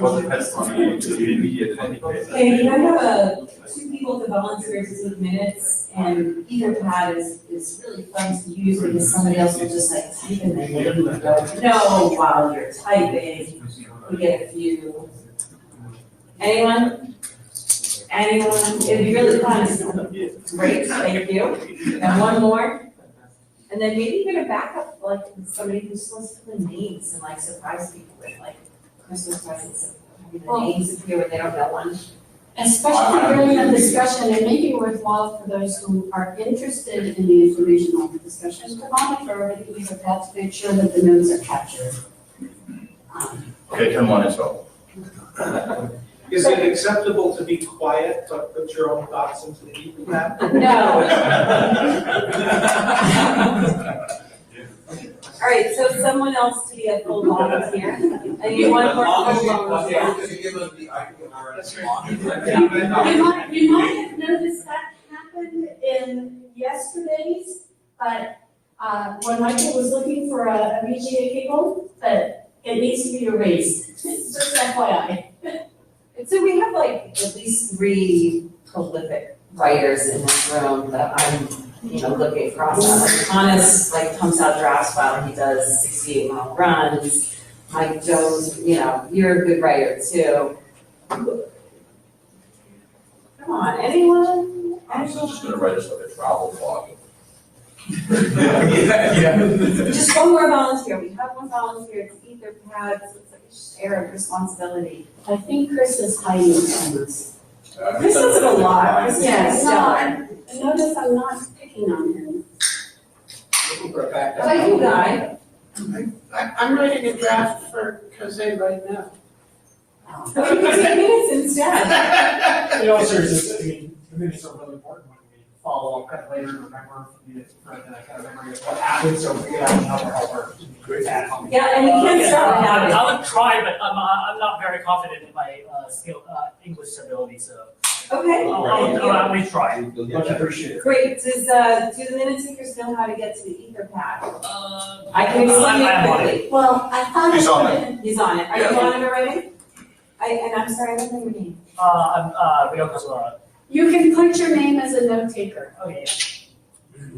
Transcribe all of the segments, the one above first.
Well, depends on the immediate and any Okay, can I have two people to volunteer to take minutes, and either pad is really fun to use because somebody else will just like type in there. You don't know while you're typing. We get a few. Anyone? It'd be really fun. Great, thank you. And one more. And then maybe you're gonna back up like somebody who's supposed to put names and like surprise people with like Christmas presents and having the names appear when they don't know one. Especially during the discussion, it may be worthwhile for those who are interested in the information on the discussion to monitor it, because of that, to make sure that the notes are captured. Okay, Tim one as well. Is it acceptable to be quiet, but put your own thoughts into the ether? No. All right, so someone else to be a full volunteer. And you want more full volunteer. You might have noticed that happened in yesterday's, but when Michael was looking for a VGA cable, but it needs to be erased. Just FYI. So we have like at least 3 prolific writers in this room that I'm, looking across. Like Thomas, pumps out drafts while he does 68-mile runs. Mike Jones, you're a good writer too. Come on, anyone? I was just gonna write us like a travel blog. Just one more volunteer. We have one volunteer. It's ether pads. It's like a shared responsibility. I think Chris is hiding from us. Chris does it a lot. Yes, no, notice I'm not picking on him. How about you, Guy? I'm writing a draft for Jose right now. So we can take minutes instead. In all seriousness, the minutes are really important when we follow up kind of later, remember, for the kind of memory of what happened, so we can have another helper. Yeah, and we can't start without it. I would try, but I'm not very confident in my English ability, so Okay. I'll at least try. Much appreciated. Great. Do the minute takers know how to get to the ether pad? I can explain I'm it on quickly. Well, I thought He's on He's on it. Are you on it already? And I'm sorry, I don't know your name. I'm Rio Casolaro. you can put your name as a note taker. Okay.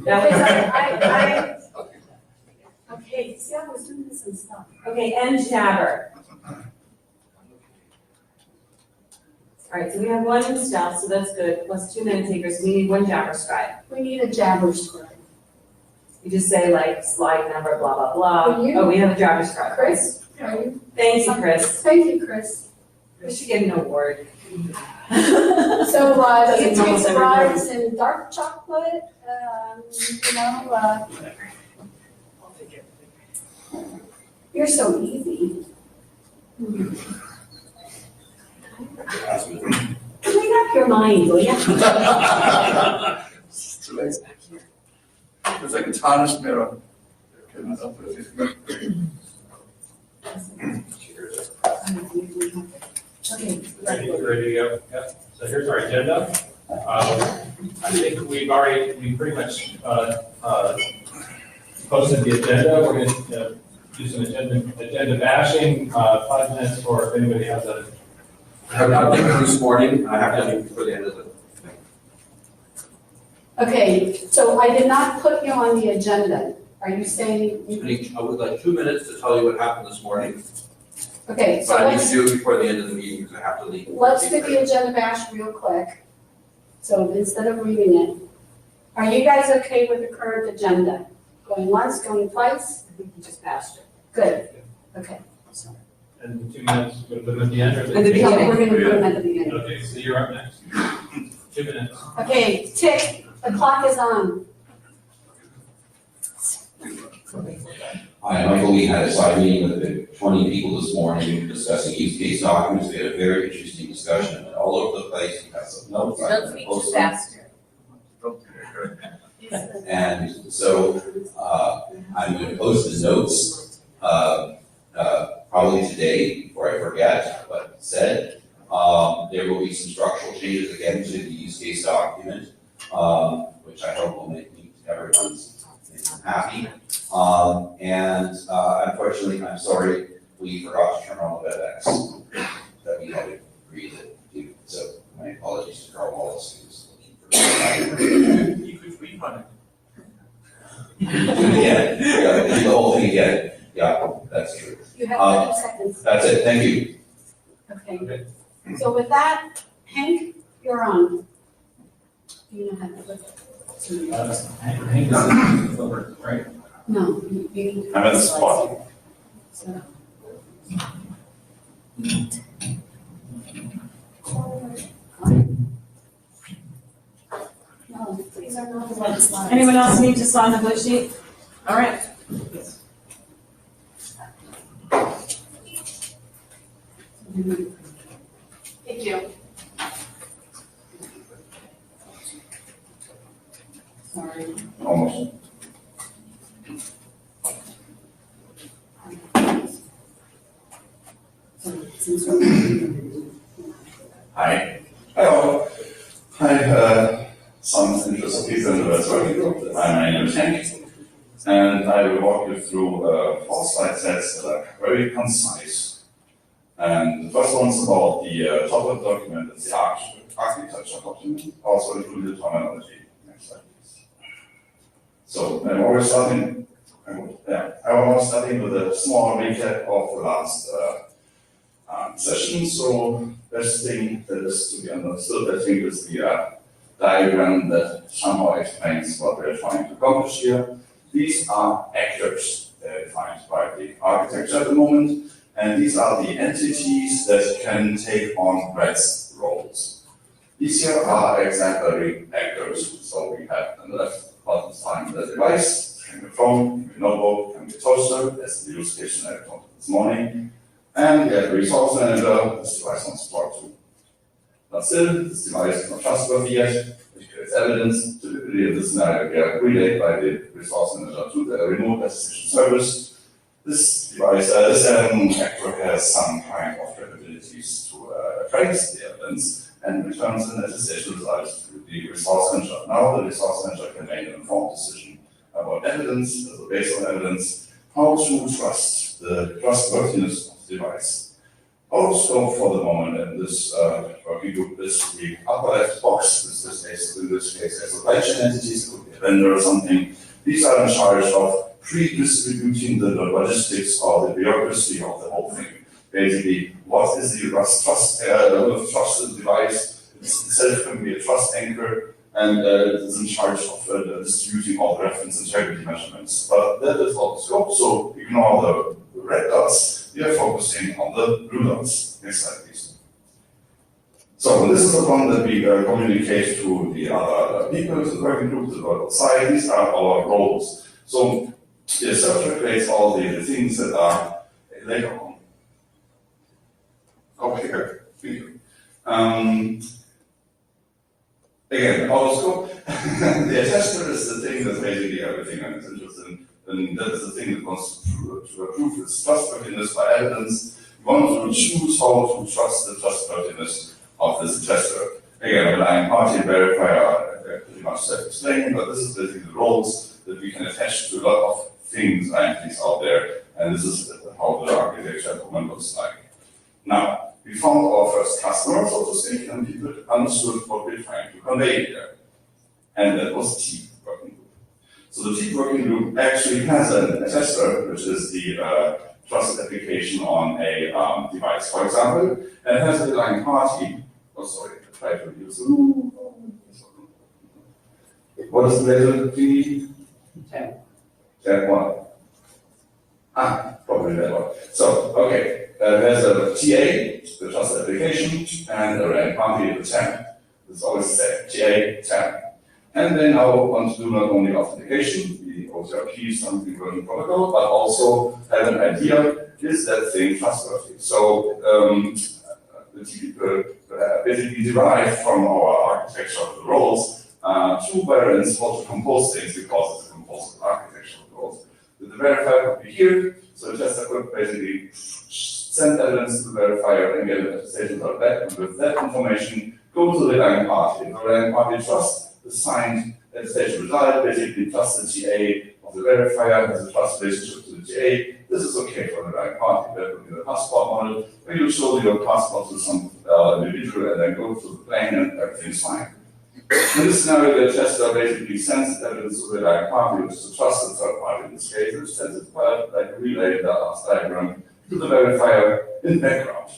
That Okay, see, I was doing this and stuff. Okay, and Jabber. All right, so we have one in stealth, so that's good, plus 2 minute takers. We need 1 Jabber scribe. We need a jabber scribe. You just say slide number, blah, blah, blah. Will you? Oh, we have a Jabber scribe. Chris, are you? Thank you, Chris. Thank you, Chris. We should get an award. So, Doesn't it come takes with every rides in dark chocolate, I'll take it. you're so easy. Clean up your mind, will you? It's late. It's like a tarnished mirror. Okay. Ready to go? Yep. So here's our agenda. I think we pretty much posted the agenda. We're going to do some agenda bashing. 5 minutes for if anybody has a. I have not taken this morning. I have to leave before the end of the. Okay, so I did not put you on the agenda. Are you saying you? I would like 2 minutes to tell you what happened this morning, Okay, so but I need to let's, do it before the end of the meeting because I have to leave. let's do the agenda bash real quick. So instead of reading it, are you guys okay with the current agenda? Going once, going twice? I think you just passed it. Good, okay. And 2 minutes, we're going to put them at the end or At the beginning. Yeah, we're gonna put them at the beginning. Okay, so you're up next. 2 minutes. Okay, tick, the clock is on. Hi, Michael, we had a side meeting with 20 people this morning discussing use case documents. We had a very interesting discussion all over the place. We have some notes. I can post them. And so I'm going to post the notes probably today before I forget what I said. There will be some structural changes again to the use case document, which I hope will make everyone's happy. And unfortunately, I'm sorry, we forgot to turn on the WebEx. that we had agreed to do. So my apologies to Carl Wallace, who's looking for. You could refund it. Yeah, do the whole thing again. Yeah, that's true. You have 30 seconds. That's it, thank you. Okay. So with that, Hank, you're on. You know how to look. Hank is over, right? No, you. I'm at the spot. So. No, these are not the right slides. Anyone else need to sign the blue sheet? All right. Thank you. Sorry. Almost. Hi. Hello. Hi, some interested people in the West Working Group. My name is Hank, and I will walk you through 4 slide sets that are very concise. And the first one's about the top of the document, it's the architecture document, also included terminology. Next slide, please. So I'm always starting with a small recap of the last session. So best thing that is to be understood, I think, is the diagram that somehow explains what we're trying to accomplish here. These are actors defined by the architecture at the moment, and these are the entities that can take on Red's roles. These here are exemplary actors. So we have on the left bottom side the device, can be a phone, can be a notebook, can be a toaster, as the use case I talked this morning. And we have the resource manager, this device on support too. But still, this device is not trustworthy yet, which creates evidence. Typically in this scenario, we are relayed by the resource manager to the remote assistation service. This device, this actor has some kind of capabilities to trace the evidence and returns an attestation result to the resource manager. Now the resource manager can make an informed decision about evidence, as based on evidence, how to trust the trustworthiness of the device. Our scope for the moment in this working group is the upper left box. In this case, a supply chain entities, it could be a vendor or something. These are in charge of pre-distributing the logistics or the bureaucracy of the whole thing. Basically, what is the trusted device? Itself can be a trust anchor, and it is in charge of distributing all the reference integrity measurements. But that is all the scope, so ignore the red dots. We are focusing on the blue dots. Next slide, please. So this is the one that we communicate to the other people, to the working group, to the world outside. These are our roles. So the server creates all the things that are later on. Okay, good. Thank you. Again, our scope. The attester is the thing that's basically everything I'm interested in. And that is the thing that wants to prove its trustworthiness by evidence. We want to choose how to trust the trustworthiness of this attester. Again, relying party verifier, pretty much self-explaining, but this is basically the roles that we can attach to a lot of things, entities out there, and this is how the architecture at the moment looks like. Now, we found our first customer, so to speak, and people understood what we're trying to convey here. And that was T working group. So the T working group actually has an attester, which is the trusted application on a device, for example, and it has a relying party. Oh, sorry, I tried to use the. What is the label? That one. Probably that one. So, okay, there's a TA, the trusted application, and a relying party, the temp. It's always the same, TA, temp. And they now want to do not only authentication, the OTRP, something version protocol, but also have an idea, is that thing trustworthy? So the people basically derive from our architecture of the roles two variants how to compose things because it's a composable architecture of the roles. The verifier could be here, so just could basically send evidence to the verifier and get an attestation about that, and with that information, go to the relying party. The relying party trusts the signed attestation result, basically trust the TA of the verifier has a trust relationship to the TA. This is okay for the right party. That would be the passport model, where you show your passport to some individual and then go through the plane and everything's fine. In this scenario, the tester basically sends evidence to the right party, which is a trusted third party in this case, which sends it like a relay diagram to the verifier in background.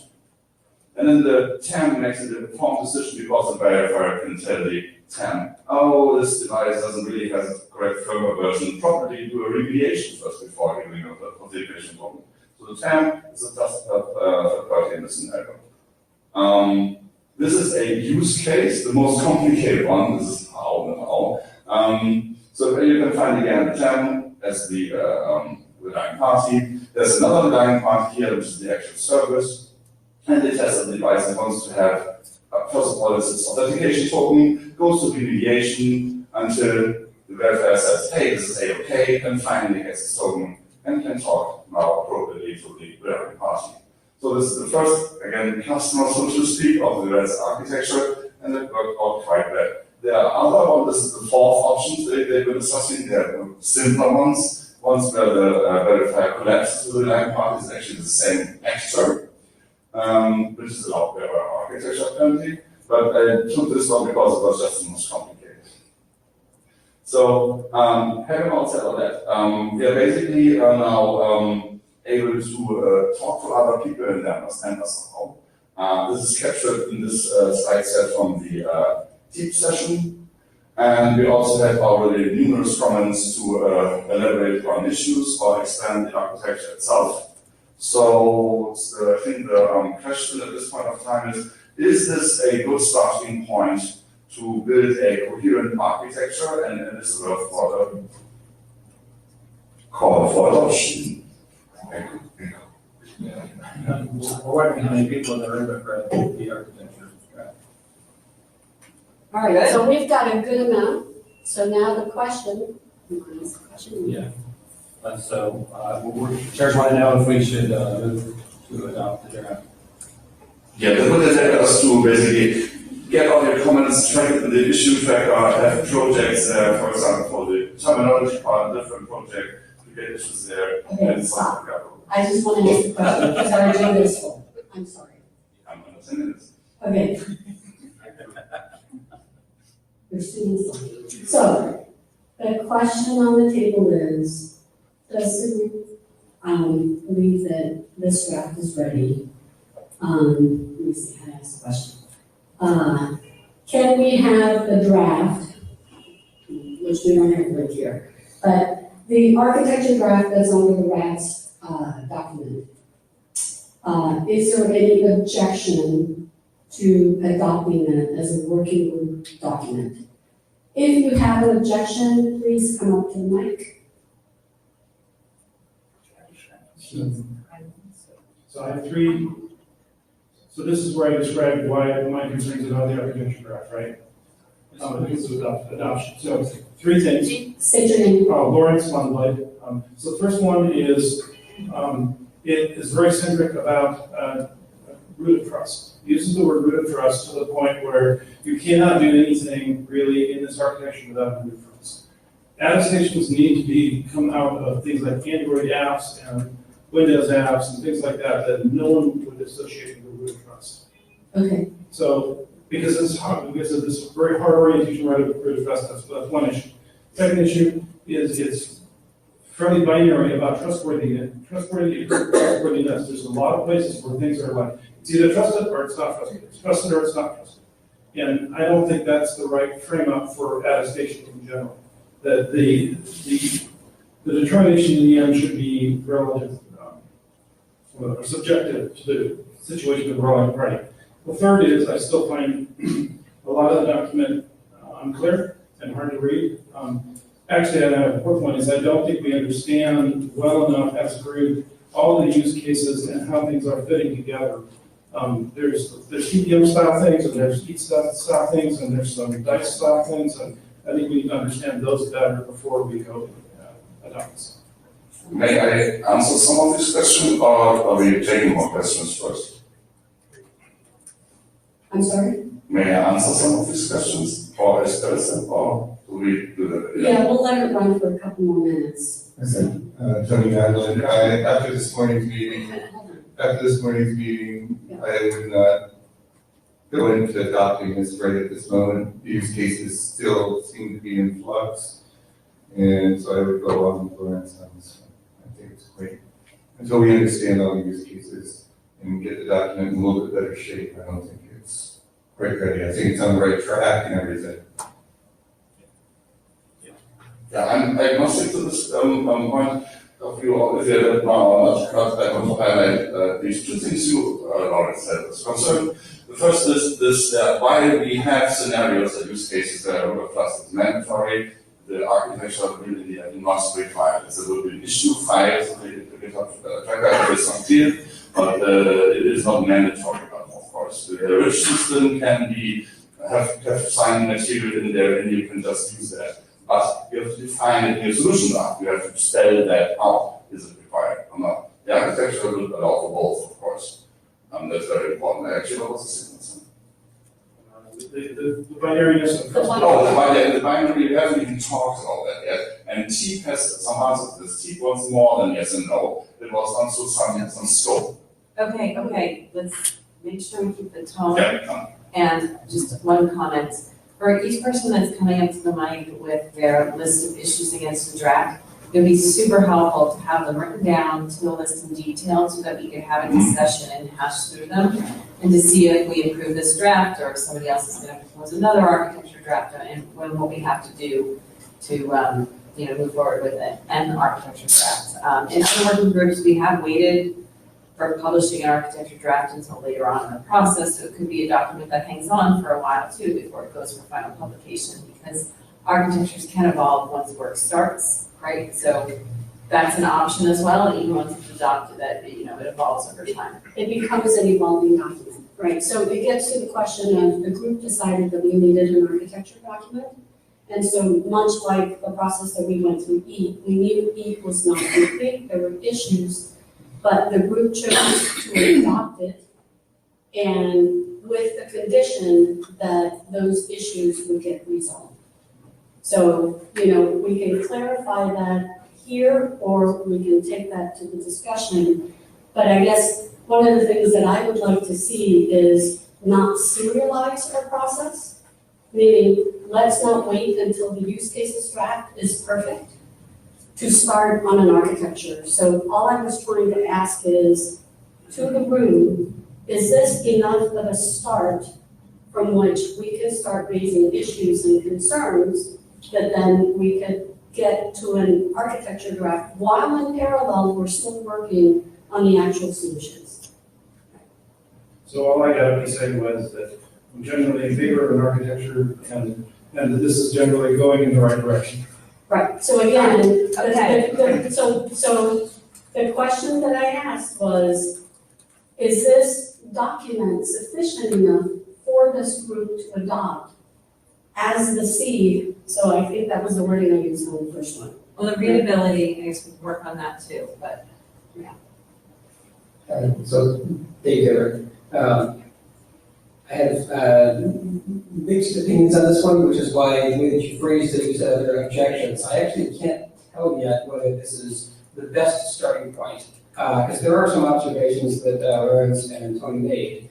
And then the TAM makes an informed decision because the verifier can tell the TAM, oh, this device doesn't really have a correct firmware version, probably do a remediation first before giving up the configuration problem. So the TAM is a trusted third party in this scenario. This is a use case, the most complicated one. This is how. So here you can find again the TAM as the relying party. There's another relying party here, which is the actual service. And the tester device that wants to have, first of all, this is authentication token, goes to remediation until the verifier says, hey, this is A-OK, and finally gets the token and can talk now appropriately to the relying party. So this is the first, again, customer, so to speak, of the REST architecture, and it worked out quite well. There are other ones, this is the fourth option they were discussing. There are simpler ones where the verifier collapses to the relying party is actually the same actor, which is a lot better architecture apparently. But I took this one because it was just the most complicated. So, having all said all that, we are basically now able to talk to other people and understand us somehow. This is captured in this slide set from the TEEP session. And we also have already numerous comments to elaborate on issues or expand the architecture itself. So I think the question at this point of time is this a good starting point to build a coherent architecture, and this is worth for the call for adoption. We're wondering how many people in the room have read the architecture draft. All right, so we've got a good amount. So now the question, Yeah. So, Chair want to know if we should move to adopt the draft. Yeah, that would allow us to basically get all your comments, track it in the issue tracker, have projects there, for example, for the terminology part, different project, to get issues there. Okay, and stop. stuff. I just want to ask a question because our agenda is full. I'm sorry. I'm under 10 minutes. Okay. Your students. So, the question on the table is, does the group believe that this draft is ready? Let me see how to ask the question. Can we have the draft, which we don't have right here, but the architecture draft that's under the RATS document, is there any objection to adopting that as a working group document? If you have an objection, please come up to the mic. So I have three, so this is where I described why my concerns about the architecture draft, right? This is adoption. So three things. State your name. Lawrence Lundblad. So the first one is, it is very centric about root of trust. It uses the word root of trust to the point where you cannot do anything really in this architecture without a root of trust. Attestations need to come out of things like Android apps and Windows apps and things like that no one would associate with root of trust. Okay. So because it's hard, because of this very hard orientation right of root of trust, that's one issue. Second issue is it's fairly binary about trustworthiness. There's a lot of places where things are like, it's either trusted or it's not trusted. It's trusted or it's not trusted. And I don't think that's the right frame up for attestation in general. That the determination in the end should be relative, or subjective to the situation of the relevant party. The third is I still find a lot of the document unclear and hard to read. Actually, the fourth one is I don't think we understand well enough as a group all the use cases and how things are fitting together. There's TPM style things, and there's EAT style things, and there's some DICE style things, and I think we need to understand those better before we go adopt. May I answer some of these questions, or are we taking more questions first? I'm sorry? May I answer some of these questions? or is there or do we do that? Yeah, we'll let it run for a couple more minutes. Tony Adlin, after this morning's meeting, I would not go into adopting this right at this moment. The use cases still seem to be in flux, and so I would go along with Lawrence on this one. I think it's great. Until we understand all the use cases and get the document in a little bit better shape, I don't think it's quite ready. I think it's on the right track and everything. Yeah, I'm agnostic to this point of view, if you have it now or not, but I want to highlight these two things you, Lawrence, said as concerned. The first is this, why we have scenarios and use cases where root trust is mandatory, the architecture really must require it. So there will be an issue file, so the GitHub track record is not clear, but it is not mandatory, of course. The rich system can be, have signed material in there and you can just use that. But you have to define it in your solution now. You have to spell that out. Is it required or not? The architecture will allow for both, of course. That's very important. Actually, what was the second one? The binariness of the binary, we haven't even talked about that yet. And TEEP has some answers to this. TEEP wants more than yes and no. It was also some scope. Okay, let's make sure we keep the tone. Yeah. And just one comment. For each person that's coming up to the mic with their list of issues against the draft, it would be super helpful to have them written down to a list in detail so that we could have a discussion and hash through them and to see if we improve this draft or if somebody else is going to propose another architecture draft and what we have to do to move forward with it and the architecture draft. In other working groups, we have waited for publishing an architecture draft until later on in the process, so it could be a document that hangs on for a while too before it goes for final publication, because architectures can evolve once work starts, right? So that's an option as well, even once it's adopted, that it evolves over time. It becomes an evolving document, right? So it gets to the question of the group decided that we needed an architecture document. And so much like the process that we went through EAT, we knew EAT was not complete, there were issues, but the group chose to adopt it, and with the condition that those issues would get resolved. So, we can clarify that here, or we can take that to the discussion. But I guess one of the things that I would like to see is not serialize our process, meaning let's not wait until the use cases draft is perfect to start on an architecture. So all I was trying to ask is, to the room, is this enough of a start from which we can start raising issues and concerns that then we could get to an architecture draft while in parallel we're still working on the actual solutions? So all I got to say was that I'm generally in favor of an architecture and that this is generally going in the right direction. Right, so again, Okay. so the question that I asked was, is this document sufficient enough for this group to adopt as the seed? So I think that was the wording I used on the first one. Well, the readability, I guess we can work on that too, but So, Dave Taylor, I have mixed opinions on this one, which is why the way that you phrased it, you said there are objections. I actually can't tell yet whether this is the best starting point, because there are some observations that Lawrence and Tony made.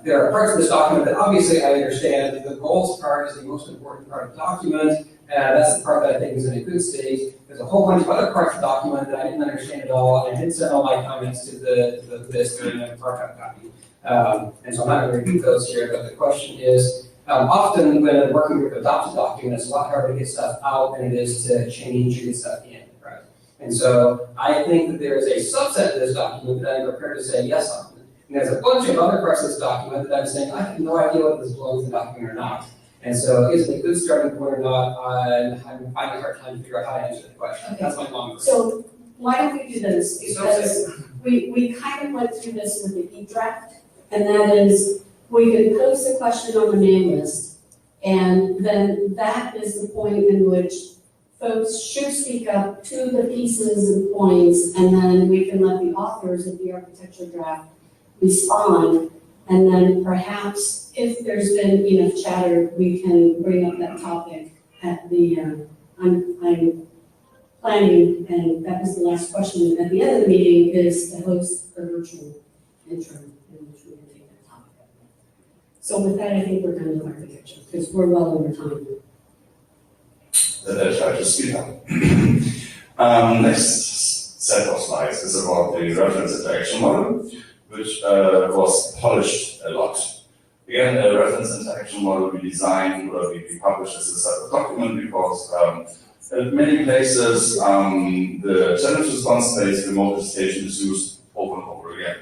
There are parts of this document that obviously I understand. The goals part is the most important part of the document, and that's the part that I think is in a good state. There's a whole bunch of other parts of the document that I didn't understand at all, and I did send all my comments to the list in a markup copy. And so I'm not going to repeat those here, but the question is, often when a working group adopts a document, it's a lot harder to get stuff out than it is to change and get stuff in, right? And so I think that there is a subset of this document that I'm prepared to say yes on. And there's a bunch of other parts of this document that I'm saying, I have no idea whether this belongs in the document or not. And so is it a good starting point or not? I'm finding a hard time to figure out how to answer the question. Okay. That's my long version. So why don't we do this? Because we kind of went through this with the e-draft, and that is, we can post a question on the main list, and then that is the point in which folks should speak up to the pieces and points, and then we can let the authors of the architecture draft respond. And then perhaps if there's been enough chatter, we can bring up that topic at the, I'm planning, and that was the last question at the end of the meeting, is to host a virtual interim in which we can take that topic up. So with that, I think we're done with architecture, because we're well over time. That I try to speed up. Next set of slides is about the reference interaction model, which was polished a lot. Again, a reference interaction model we designed, we published as a separate document because in many places the challenge response-based remote station is used over and over again.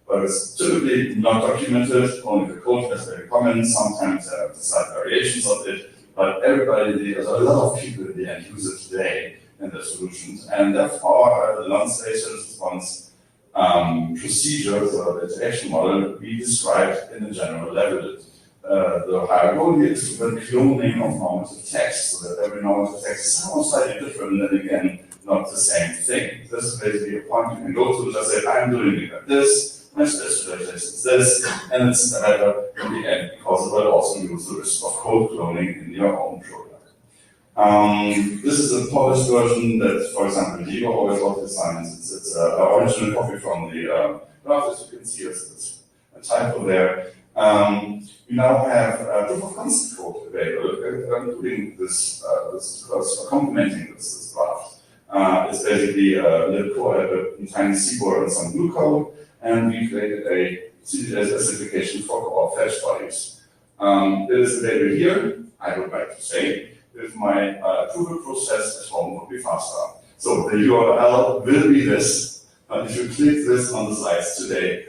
But it's typically not documented, only the code has very common, sometimes there are slight variations of it, but everybody, there's a lot of people in the end use it today in their solutions. And therefore, the non-station response procedure, so the interaction model, we described in a general level. The higher goal here is to prevent cloning of normative text, so that every normative text is somehow slightly different, and again, not the same thing. This is basically a point you can go to and just say, I'm doing it like this, my specialization is this, and it's better in the end, because it will also use the risk of code cloning in your own product. This is a polished version that, for example, Diego always designs. It's an original copy from the draft, as you can see, it's a typo there. We now have proof of concept code available, including this, complementing this draft. It's basically a tiny C-board and some glue code, and we created a specification for our fetch bodies. It is available here, I would like to say, if my approval process at home would be faster. So the URL will be this, but if you click this on the slides today,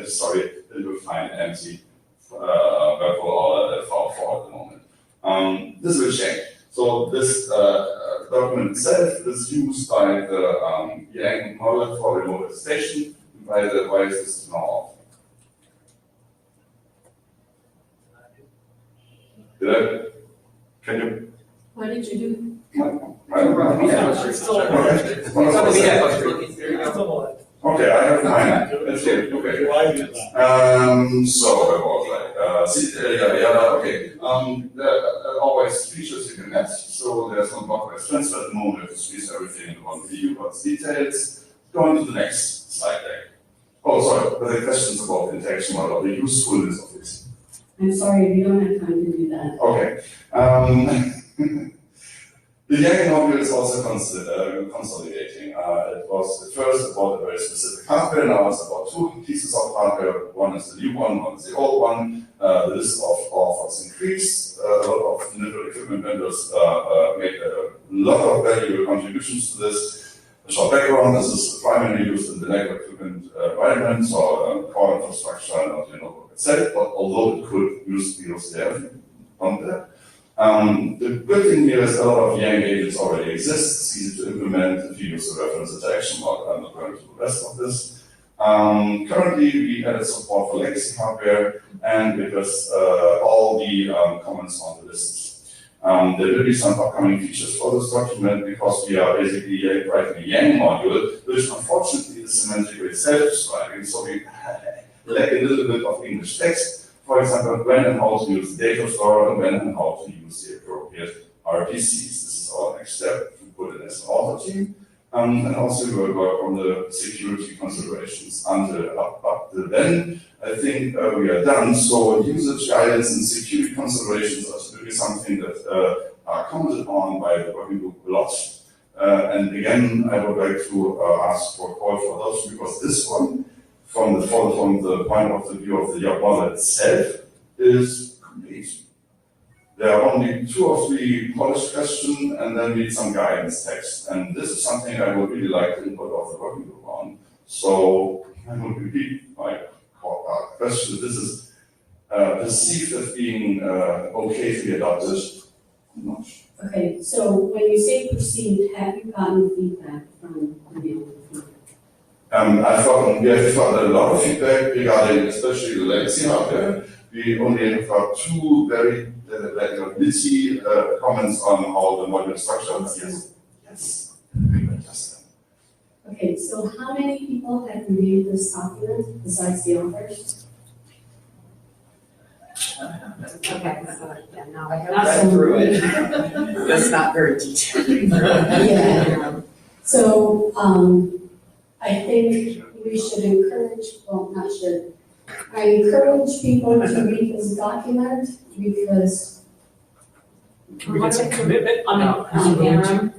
sorry, it will find empty web for the moment. This will change. So this document itself is used by the Yang model for remote station by the devices now. Can you? What did you do? Okay, I have mine. Let's see. Okay. So I was like, okay. There are always features you can add. So there's no block-based transfer at the moment. We have to squeeze everything into one view, but details. Going to the next slide deck. Oh, sorry. There are questions about the interaction model, the usefulness of it. I'm sorry, we don't have time to do that. Okay. The Yang module is also consolidating. It was at first about a very specific hardware, now it's about two pieces of hardware. One is the new one is the old one. The list of authors increased. A lot of network equipment vendors made a lot of valuable contributions to this. A short background, this is primarily used in the network equipment environment, so core infrastructure and not the network itself, but although it could use there on there. The good thing here is a lot of Yang agents already exist. It's easy to implement if you use the reference interaction model. I'm not going to do the rest of this. Currently, we added support for legacy hardware and because all the comments on the list. There will be some upcoming features for this document because we are basically writing a Yang module, which unfortunately is semantically self-describing. So we lack a little bit of English text. For example, when and how to use the data store and when and how to use the appropriate RPCs. This is our next step to put it as an author team. And also we will work on the security considerations. Until up to then, I think we are done. So usage guidance and security considerations are typically something that are commented on by the working group a lot. And again, I would like to ask for a call for those because this one, from the point of the view of the model itself, is complete. There are only 2 or 3 polished questions, and then we need some guidance text. And this is something I would really like to input of the working group on. So I would repeat my question. This is perceived as being okay to be adopted. Not sure. Okay, so when you say perceived, have you gotten feedback from the we have got a lot of feedback regarding especially the legacy hardware. We only have got 2 very nitty comments on how the module is structured. Yes. Okay, so how many people have reviewed this document besides the authors? Okay, so, yeah, no. I have read through it. That's not very detailed. Yeah. So, I think we should encourage, well, not should, I encourage people to read this document because. Can we get some commitment On the interim?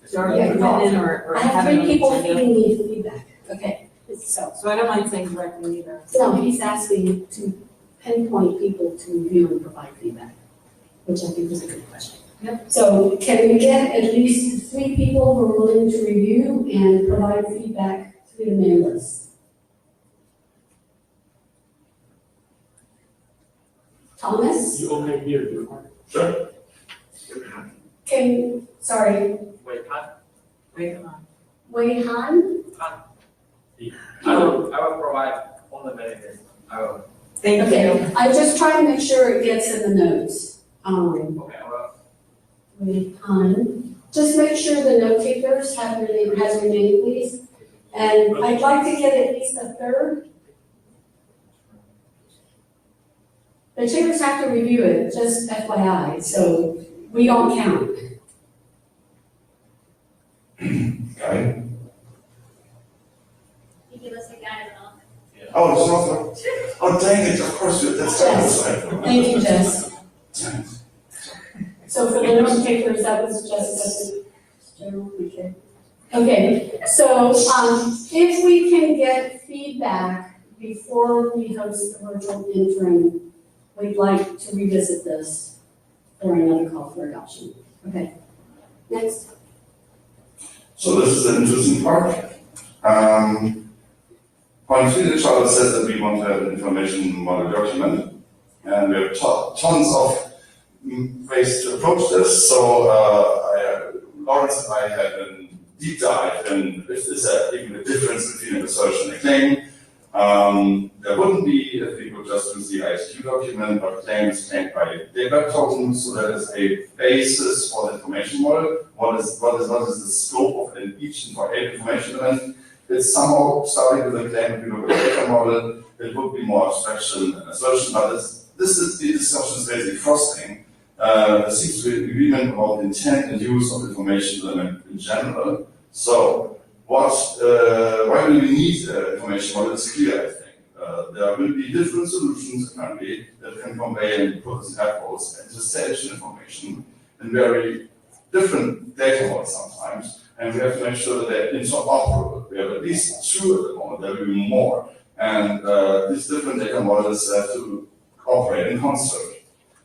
So are we Yeah, committing or I have having three people an agenda? giving me feedback, okay, so. So I don't mind saying directly either. No, he's asking to pinpoint people to review and provide feedback, which I think is a good question. Yep. So can we get at least 3 people who are willing to review and provide feedback through the mail list? Thomas? You open it here, do it. Sure. Sorry, Wait, Wei Han? I will provide all the benefits. I will. Thank you. Okay, I'm just trying to make sure it gets in the notes. Okay, I will. Wei Han, just make sure the note takers have your name, has your name, please. And I'd like to get at least a third. The takers have to review it, just FYI, so we don't count. Okay. You give us a guide and all. Oh, it's not. Oh, dang it, of course, that's Thank you, Jess. So for the note takers, that was just a general, okay. Okay, so, if we can get feedback before we host the virtual interim, we'd like to revisit this for another call for adoption. Okay, next. So this is an interesting part. Point 3, the charter says that we want to have an information model document, and we have tons of ways to approach this. So Lawrence and I had a deep dive in if there's even a difference between a research and a claim. There wouldn't be if we could just use the IETF document, but claim is claimed by data token, so that is a basis for the information model. What is the scope of each information element? It's somehow starting with a claim. If you look at the data model, it would be more abstraction than assertion, but the discussion is basically frosting. There seems to be agreement about the intent and use of information element in general. So, why do we need information model? It's clear, I think. There will be different solutions apparently that can convey and put this apples and stage information in very different data models sometimes. And we have to make sure that they're interoperable. We have at least 2 at the moment, there will be more. And these different data models have to operate in concert.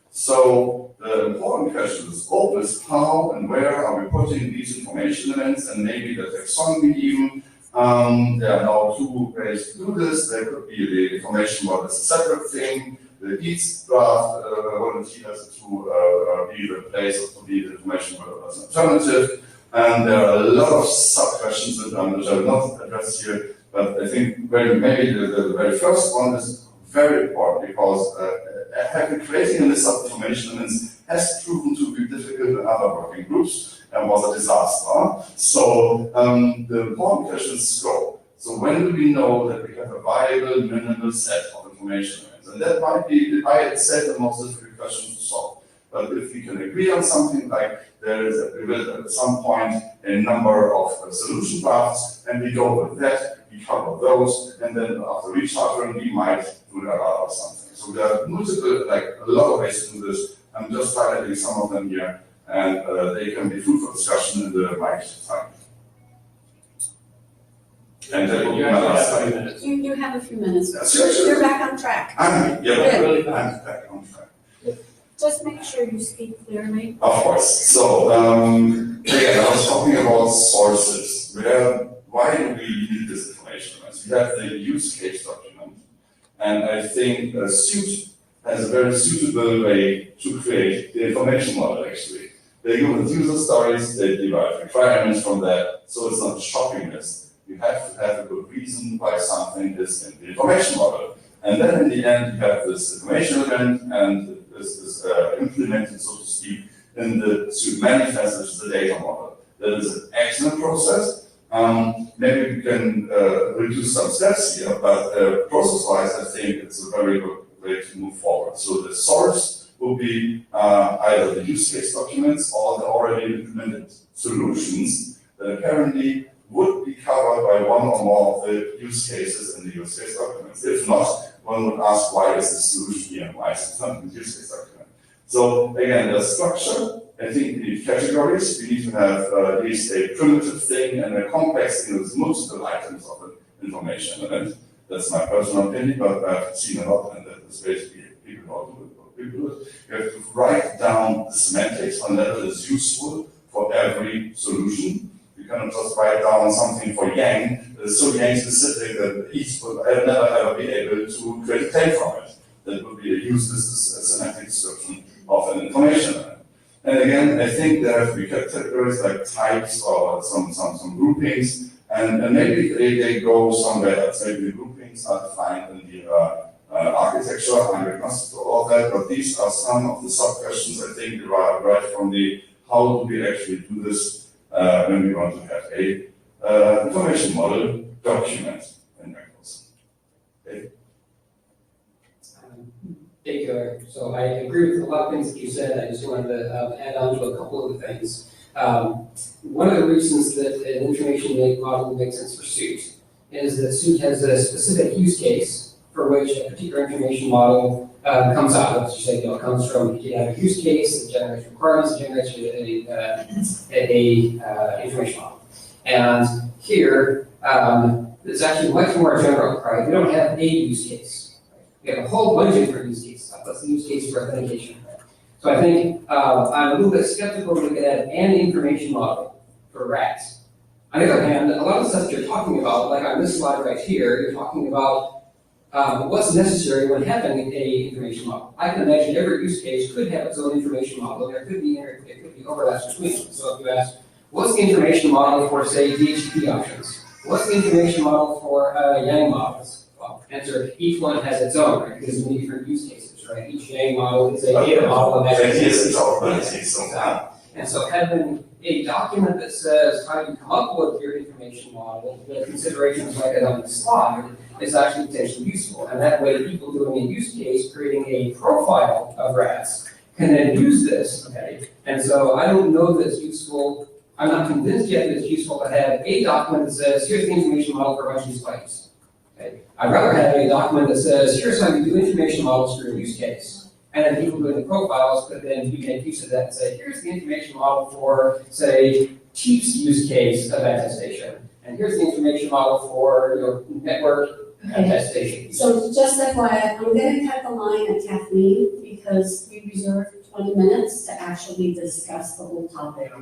So the important question is always how and where are we putting these information elements and maybe the taxonomy even. There are now 2 ways to do this. There could be the information model as a separate thing. The EATS draft volunteers to be the place to be the information model as an alternative. And there are a lot of sub-questions which I will not address here, but I think maybe the very first one is very important because creating a list of information elements has proven to be difficult in other working groups and was a disaster. So the important question is scope. So when do we know that we have a viable minimal set of information elements? And that might be by itself the most difficult question to solve. But if we can agree on something like we will at some point a number of solution drafts, and we go with that, we cover those, and then after rechartering, we might do that out or something. So there are multiple, a lot of ways to do this. I'm just highlighting some of them here, and they can be food for discussion in the mic time. And that will be my last slide. You have a few minutes. Yes, You're back on track. I'm back on track. Just make sure you speak clearly. Of course. So, again, I was talking about sources. Why do we need this information? We have the use case document, and I think Suite has a very suitable way to create the information model, actually. They go with user stories, they derive requirements from that, so it's not a shopping list. You have to have a good reason why something is in the information model. And then in the end, you have this information element, and this is implemented, so to speak, in the Suite manifest, which is the data model. That is an excellent process. Maybe we can reduce some steps here, but process-wise, I think it's a very good way to move forward. So the source would be either the use case documents or the already implemented solutions that apparently would be covered by one or more of the use cases in the use case documents. If not, one would ask, why is the solution here and why is it not in the use case document? So again, the structure, I think we need categories. We need to have at least a primitive thing and a complex thing with multiple items of information. And that's my personal opinion, but I've seen a lot, and that is basically people all do it. You have to write down the semantics on level that is useful for every solution. You cannot just write down something for Yang that is so Yang specific that each will never ever be able to create a claim from it. That would be a useless semantic description of an information. And again, I think there have to be categories like types or some groupings, and maybe they go somewhere else. Maybe the groupings are defined in the architecture, I'm agnostic to all that, but these are some of the sub-questions I think derive right from the how do we actually do this when we want to have a information model document in records. Okay. Thank you. So I agree with a lot of things that you said. I just wanted to add on to a couple of the things. One of the reasons that an information model makes sense for Suite is that Suite has a specific use case for which a particular information model comes out of. As you say, it comes from, you have a use case that generates requirements, that generates a information model. And here, it's actually much more general, right? We don't have a use case. We have a whole bunch of different use cases. That's the use case for authentication. So I think I'm a little bit skeptical to look at an information model for RATs. On the other hand, a lot of the stuff you're talking about, like on this slide right here, you're talking about what's necessary when having a information model. I can imagine every use case could have its own information model, and there could be overlaps between them. So if you ask, what's the information model for, say, DHCP options? What's the information model for Yang models? Well, answer, each one has its own, right? Because many different use cases, right? Each Yang model is a data model of that use case. And so having a document that says how you come up with your information model, the considerations like it on the slide, is actually potentially useful. And that way people doing a use case, creating a profile of RATs, can then use this, okay? And so I don't know that it's useful, I'm not convinced yet that it's useful to have a document that says, here's the information model for a bunch of these pipes. Okay? I'd rather have a document that says, here's how you do information models for your use case. And then people doing the profiles could then make use of that and say, here's the information model for, say, Chief's use case of attestation. And here's the information model for network attestation. So just FYI, I'm going to cut the line at Kathleen because we reserved 20 minutes to actually discuss the whole topic. I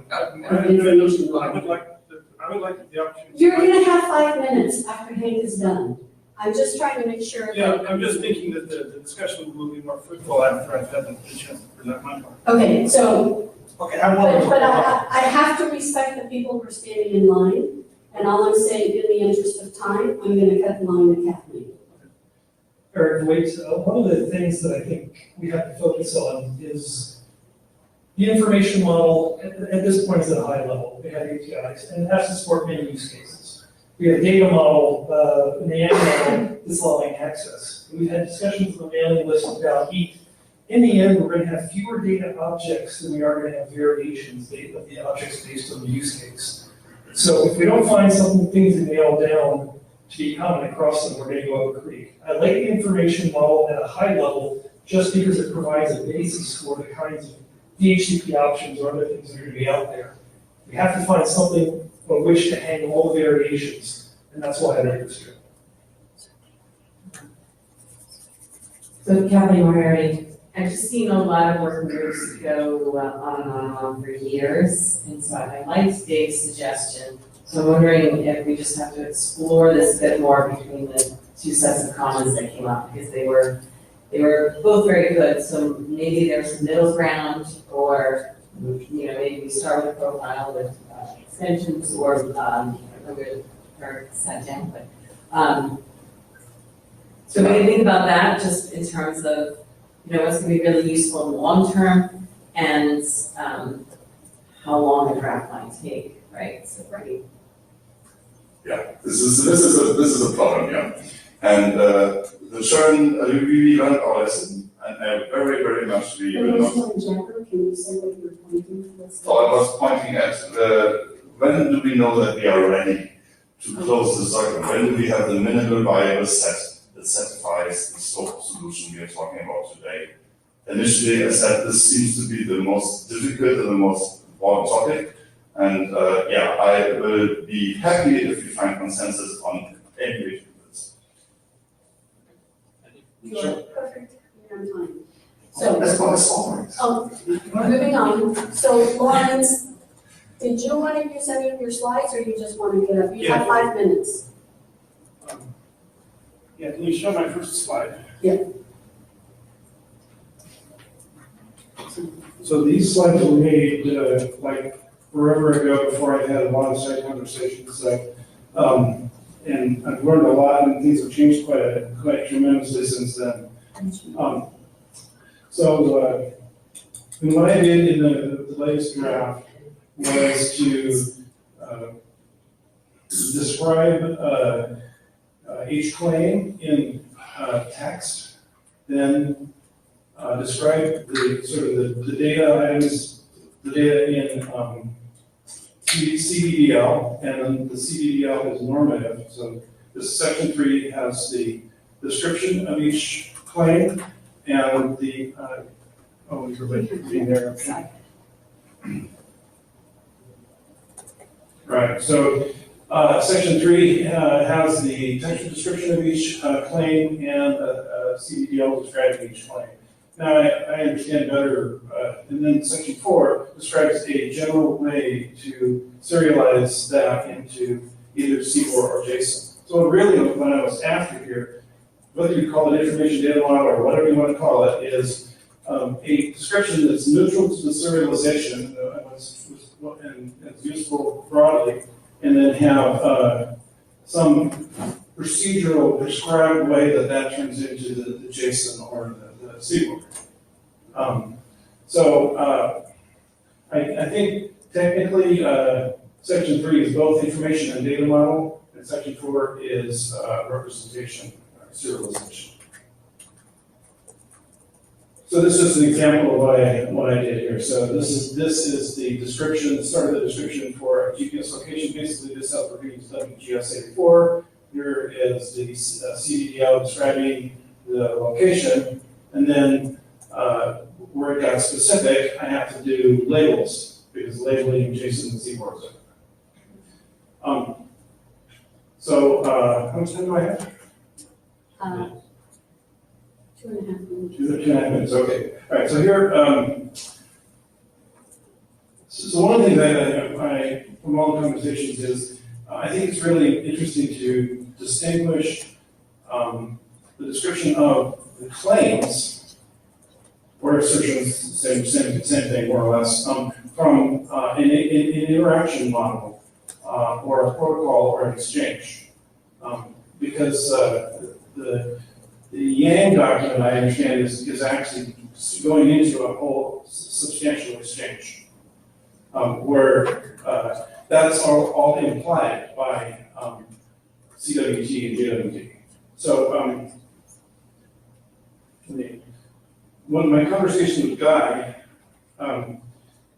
would like the opportunity. You're going to have 5 minutes after Hank is done. I'm just trying to make sure. Yeah, I'm just thinking that the discussion will be more fruitful after I've had the chance to present my part. Okay, so. Okay, but I have to respect the people who are standing in line, and all I'm saying, in the interest of time, I'm going to cut the line at Kathleen. Eric, wait. One of the things that I think we have to focus on is the information model at this point is at a high level. We have APIs, and it has to support many use cases. We have a data model, an Yang model that's allowing access. We've had discussions with the mailing list about EAT. In the end, we're going to have fewer data objects than we are going to have variations of the objects based on the use case. So if we don't find things to nail down to be common across them, we're going to go up a creek. I like the information model at a high level just because it provides a basis for the kinds of DHCP options or other things that are going to be out there. We have to find something on which to hang all the variations, and that's why I like this here. So Kathleen Moriarty, I've just seen a lot of working groups go on and on and on for years, and so I liked Dave's suggestion. So I'm wondering if we just have to explore this a bit more between the two sets of comments that came up, because they were both very good. So maybe there's some middle ground, or maybe we start with a profile with extensions, or sat down. But so when you think about that, just in terms of what's going to be really useful in the long term, and how long the draft might take, right? So right. Yeah, this is a problem, yeah. And the children, we learned our lesson, and very, very much we will not. Can you say what you're pointing to? So I was pointing at when do we know that we are ready to close the circle? When do we have the minimal viable set that satisfies the scope solution we are talking about today? Initially, I said this seems to be the most difficult and the most important topic. And I will be happy if we find consensus on any of this. You are perfect, you're on time. So, That's what I saw. moving on, so Lawrence, did you want to use any of your slides, or you just want to get up? You have 5 minutes. Yeah, can you show my first slide? Yeah. So these slides were made like forever ago before I had a lot of side conversations. And I've learned a lot, and things have changed quite tremendously since then. And what I did in the latest draft was to describe each claim in text, then describe the data items, the data in CBDL, and then the CBDL is normative. So this section 3 has the description of each claim and the you're being there. Right. So section 3 has the textual description of each claim and CBDL describing each claim. Now I understand better, and then section 4 describes a general way to serialize that into either C4 or JSON. So really what I was after here, whether you call it information data model or whatever you want to call it, is a description that's neutral to the serialization and it's useful broadly, and then have some procedural prescribed way that turns into the JSON or the SQL. I think technically section 3 is both information and data model, and section 4 is representation, serialization. So this is an example of what I did here. So this is the description, the start of the description for a GPS location. Basically, this helps repeat WGS84. Here is the CDDL describing the location, and then where it got specific, I have to do labels because labeling JSON and C4 is how much time do I have? 2.5 minutes. 2.5 minutes, okay. All right, so here, so one of the things I from all the conversations is, I think it's really interesting to distinguish the description of the claims, or assertions, same thing more or less, from an interaction model, or a protocol or an exchange. Because the Yang document, I understand, is actually going into a whole substantial exchange, where that's all implied by CWT and JWT. So, when my conversation with Guy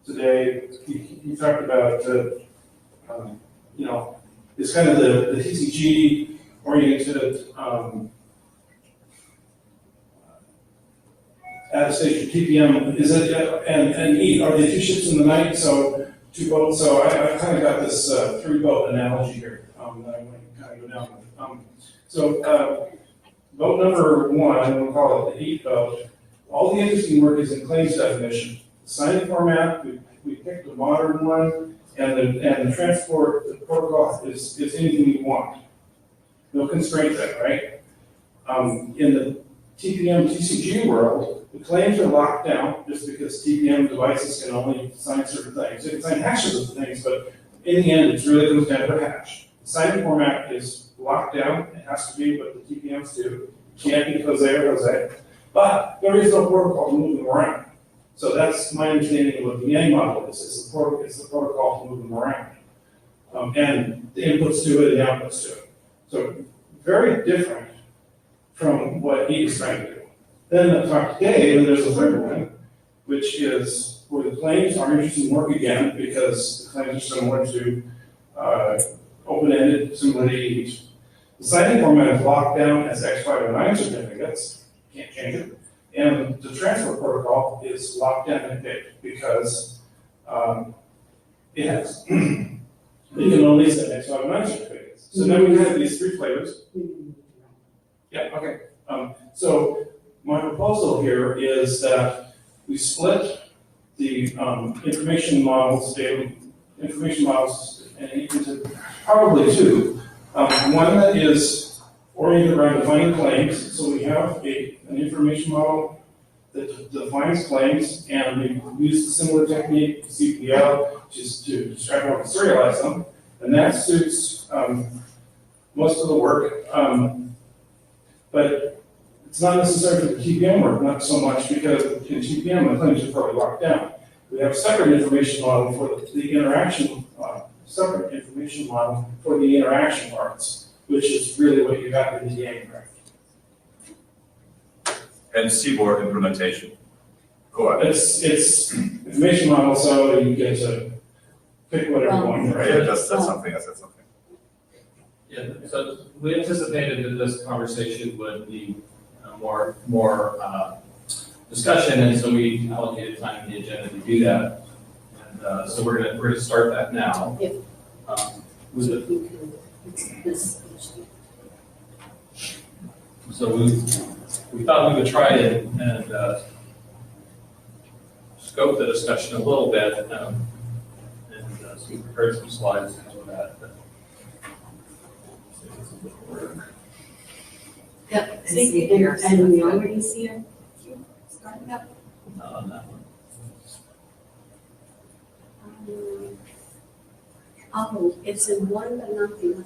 today, he talked about it's kind of the TCG oriented attestation TPM. Is it and E, are they two ships in the night? So two boats. So I kind of got this 3-boat analogy here that I want to kind of go down with. Boat number 1, I'm going to call it the 8 boat. All the interesting work is in claims definition. The signing format, we picked a modern one, and the transport, the protocol is anything you want. No constraint there, right? In the TPM TCG world, the claims are locked down just because TPM devices can only sign certain things. They can sign hashes of things, but in the end, it really comes down to a hash. The signing format is locked down. It has to be what the TPMs do. It can't be Jose or Jose. But there is no protocol to move them around. So that's my understanding of what the Yang model is. It's the protocol to move them around. And the inputs to it and the outputs to it. So very different from what he was trying to do. Then I talked to Dave, and there's a third one, which is where the claims are interesting work again, because the claims are similar to open-ended, similar to each. The signing format is locked down as X509 certificates, can't change it. And the transfer protocol is locked down and picked because it has, you can only set X509 certificates. So now we have these three flavors. Yeah, okay. So my proposal here is that we split the information models into probably two. One that is oriented around defining claims. So we have an information model that defines claims, and we use the similar technique, CPL, just to describe how to serialize them. And that suits most of the work. But it's not necessary for the TPM work, not so much, because in TPM the claims are probably locked down. We have a separate information model for the interaction, parts, which is really what you have in the game, right? And Seaboard implementation. Go ahead. It's information model, so you get to pick whatever one, right? Yeah, that's something, I said something. Yeah, so we anticipated that this conversation would be more discussion, and so we allocated time in the agenda to do that. And so we're gonna start that now. Yep. Was it? So we thought we would try and scope the discussion a little bit, and so we prepared some slides for that. Yep, see, and we already see it. Starting up. Not on that one. Oh, it's in one but not the other.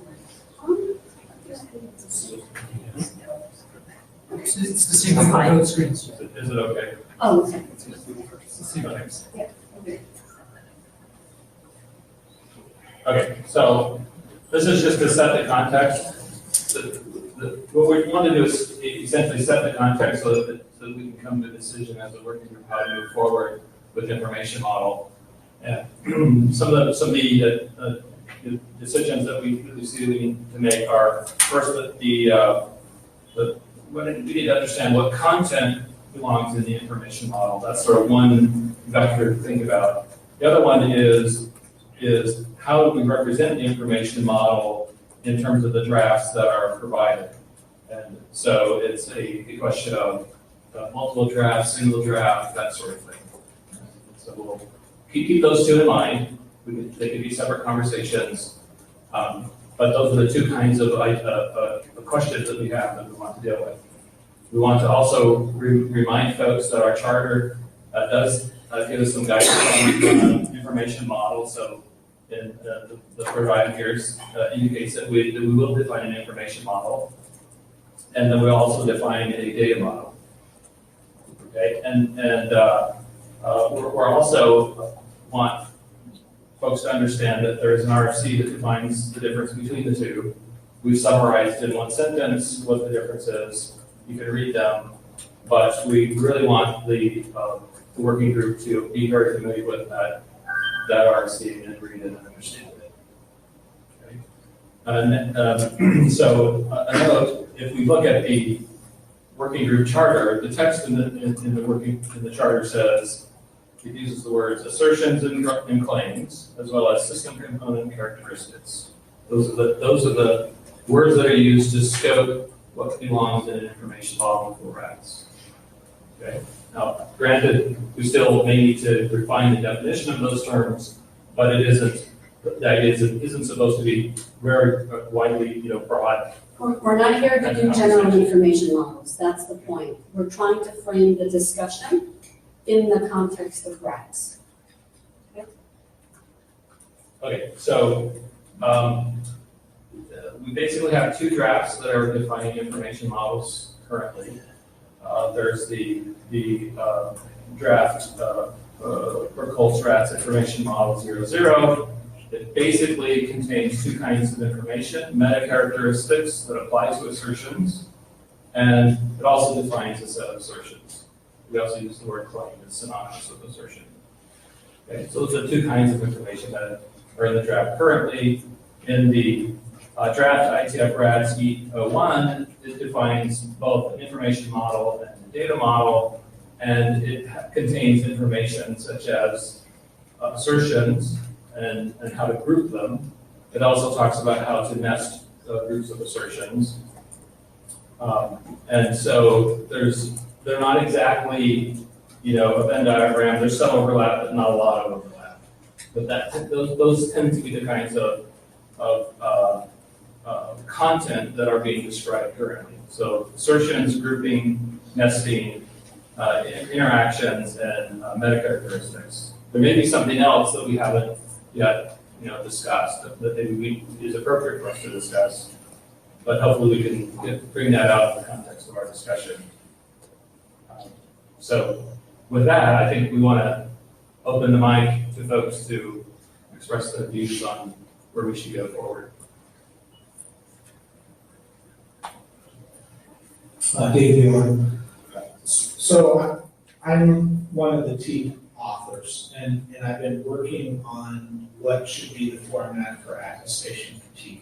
It's the same on both screens. Is it okay? Oh, okay. It's the same on both. Yeah, okay. Okay, so this is just to set the context. What we want to do is essentially set the context so that we can come to a decision as a working group how to move forward with information model. And some of the decisions that we see we need to make are first we need to understand what content belongs in the information model. That's sort of one vector to think about. The other one is how do we represent the information model in terms of the drafts that are provided. And so it's a question of multiple drafts, single draft, that sort of thing. So we'll keep those two in mind. They could be separate conversations. But those are the two kinds of questions that we have that we want to deal with. We want to also remind folks that our charter does give us some guidance on information models. So in the provided here indicates that we will define an information model, and then we'll also define a data model. Okay, and we're also want folks to understand that there is an RFC that defines the difference between the two. We've summarized in one sentence what the difference is. You can read them, but we really want the working group to be very familiar with that RFC and read it and understand it. Okay. And so a note: if we look at the working group charter, the text in the charter says it uses the words assertions and claims as well as system component characteristics. Those are the words that are used to scope what belongs in an information model for rats. Okay. Now, granted, we still may need to refine the definition of those terms, but it isn't. The idea isn't supposed to be very widely, broad. We're not here to do general information models. That's the point. We're trying to frame the discussion in the context of rats. Okay, so we basically have two drafts that are defining information models currently. There's the draft for Colts Rats Information Model 00. It basically contains two kinds of information: meta characteristics that apply to assertions, And it also defines a set of assertions. We also use the word claim as synonymous with assertion. Okay, so those are two kinds of information that are in the draft. Currently, in the draft IETF RADS E01, it defines both an information model and a data model, and it contains information such as assertions and how to group them. It also talks about how to nest groups of assertions. And so they're not exactly, a Venn diagram. There's some overlap, but not a lot of overlap. But those tend to be the kinds of content that are being described currently. So assertions, grouping, nesting, interactions, and meta characteristics. There may be something else that we haven't yet, discussed that maybe is appropriate for us to discuss. But hopefully we can bring that out in the context of our discussion. So with that, I think we want to open the mic to folks to express their views on where we should go forward. Dave Mueller. So I'm one of the team authors, and I've been working on what should be the format for attestation fatigue.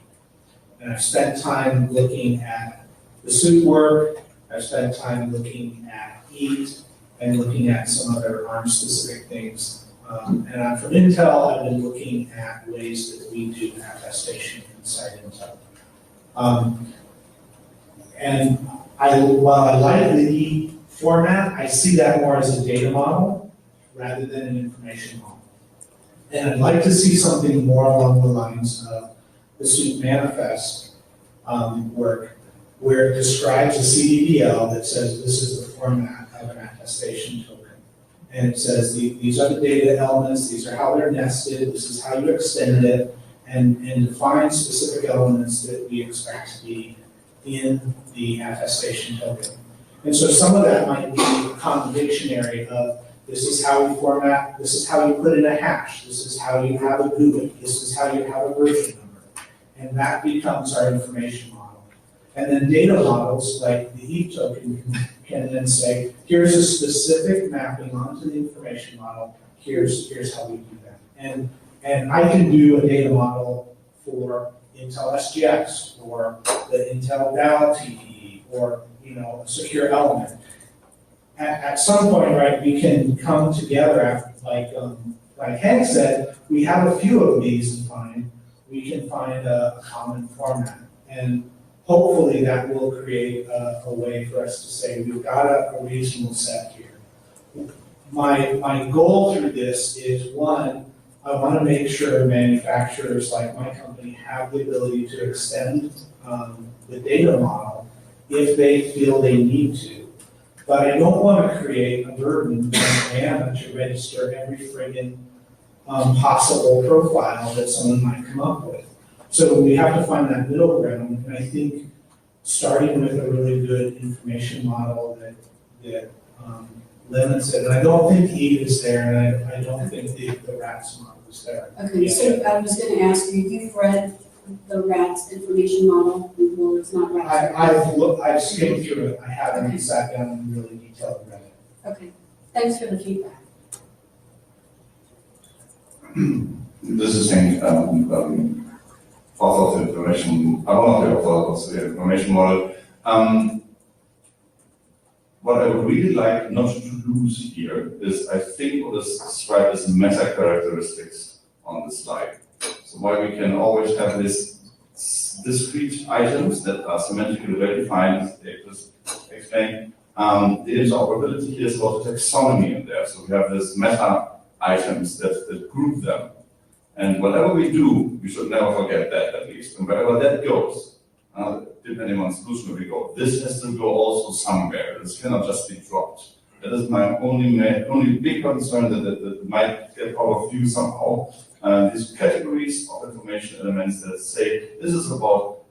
And I've spent time looking at the suit work, I've spent time looking at EAT, and looking at some other ARM-specific things. And I'm from Intel, I've been looking at ways that we do attestation inside Intel. And while I like the EAT format, I see that more as a data model rather than an information model. And I'd like to see something more along the lines of the suit manifest work, where it describes a CDDL that says this is the format of an attestation token. And it says these are the data elements, these are how they're nested, this is how you extend it, and define specific elements that we expect to be in the attestation token. And so some of that might be a common dictionary of this is how you format, this is how you put in a hash, this is how you have a GUID, this is how you have a version number. And that becomes our information model. And then data models, like the EAT token, can then say, here's a specific mapping onto the information model, here's how we do that. And I can do a data model for Intel SGX, or the Intel DAO TDE, or a secure element. At some point, right, we can come together after, like Hank said, we have a few of these defined, we can find a common format. And hopefully that will create a way for us to say we've got a reasonable set here. My goal through this is, one, I want to make sure manufacturers like my company have the ability to extend the data model if they feel they need to. But I don't want to create a burden on Anna to register every friggin' possible profile that someone might come up with. So we have to find that middle ground, and I think starting with a really good information model that limits it. And I don't think EAT is there, and I don't think the RATS model is there. Okay, so I was going to ask you, you've read the RATS information model? Well, it's not RATS. I've skimmed through it. I haven't sat down and really detailed read it. Okay, thanks for the feedback. This is saying, author of the information, one of the authors of the information model. What I would really like not to lose here is, I think, what is described as meta characteristics on the slide. So why we can always have these discrete items that are semantically well defined, as they just explained. The interoperability here is about taxonomy in there. So we have this meta items that group them. And whatever we do, we should never forget that, at least. And wherever that goes, depending on solution we go, this has to go also somewhere. This cannot just be dropped. That is my only big concern that might get out of view somehow. These categories of information elements that say this is about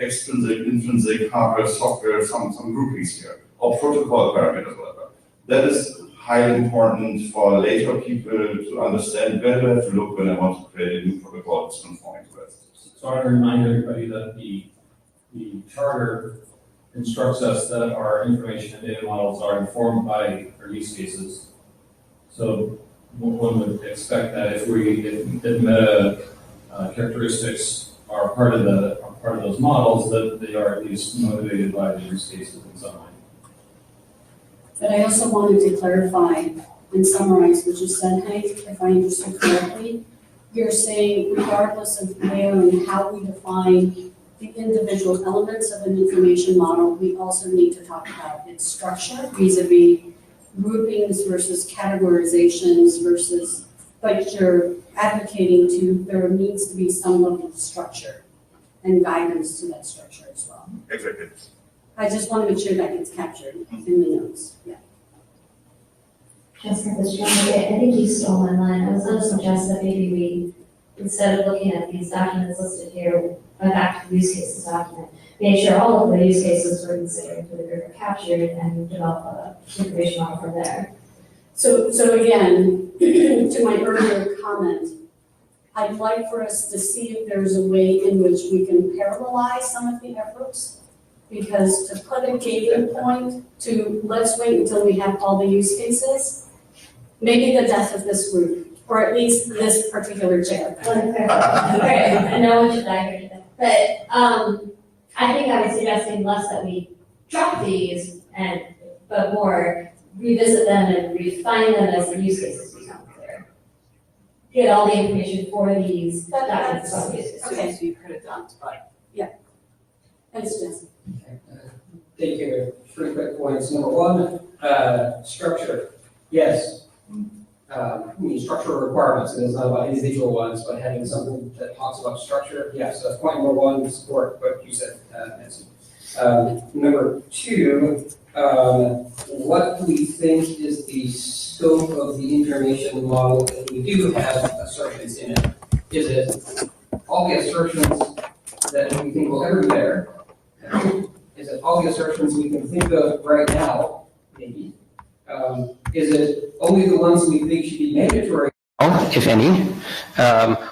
extrinsic, intrinsic, hardware, software, some groupings here, or protocol parameters, whatever. That is highly important for later people to understand where do I have to look when I want to create a new protocol that's conforming to it. So I want to remind everybody that the charter instructs us that our information and data models are informed by our use cases. So one would expect that if meta characteristics are part of those models, that they are at least motivated by the use cases in some way. But I also wanted to clarify and summarize what you said, Hank, if I understood correctly. You're saying regardless of where and how we define the individual elements of an information model, we also need to talk about its structure vis-a-vis groupings versus categorizations versus, but you're advocating there needs to be some level of structure and guidance to that structure as well. Exactly. I just want to make sure that gets captured in the notes. Yeah. Jessica, this is John. I think you stole my line. I was going to suggest that maybe we, instead of looking at these documents listed here, went back to the use cases document, made sure all of the use cases were considered for the group are captured, and develop a information model from there. So again, to my earlier comment, I'd like for us to see if there's a way in which we can parallelize some of the efforts. Because to put a gating point to let's wait until we have all the use cases, maybe the death of this group, or at least this particular chair. Okay, I know what you're saying, but I think I was suggesting less that we drop these, but more revisit them and refine them as the use cases become clear. Get all the information for these documents. Okay, so you could have done, but. Yeah. Thanks, Jessica. Take care. 3 quick points. Number 1, structure. Yes. Structural requirements, and it's not about individual ones, but having something that talks about structure. Yes, so that's point number 1, support what you said, Nancy. Number 2, what do we think is the scope of the information model if we do have assertions in it? Is it all the assertions that we think will ever be there? Is it all the assertions we can think of right now, maybe? Is it only the ones we think should be mandatory, if any?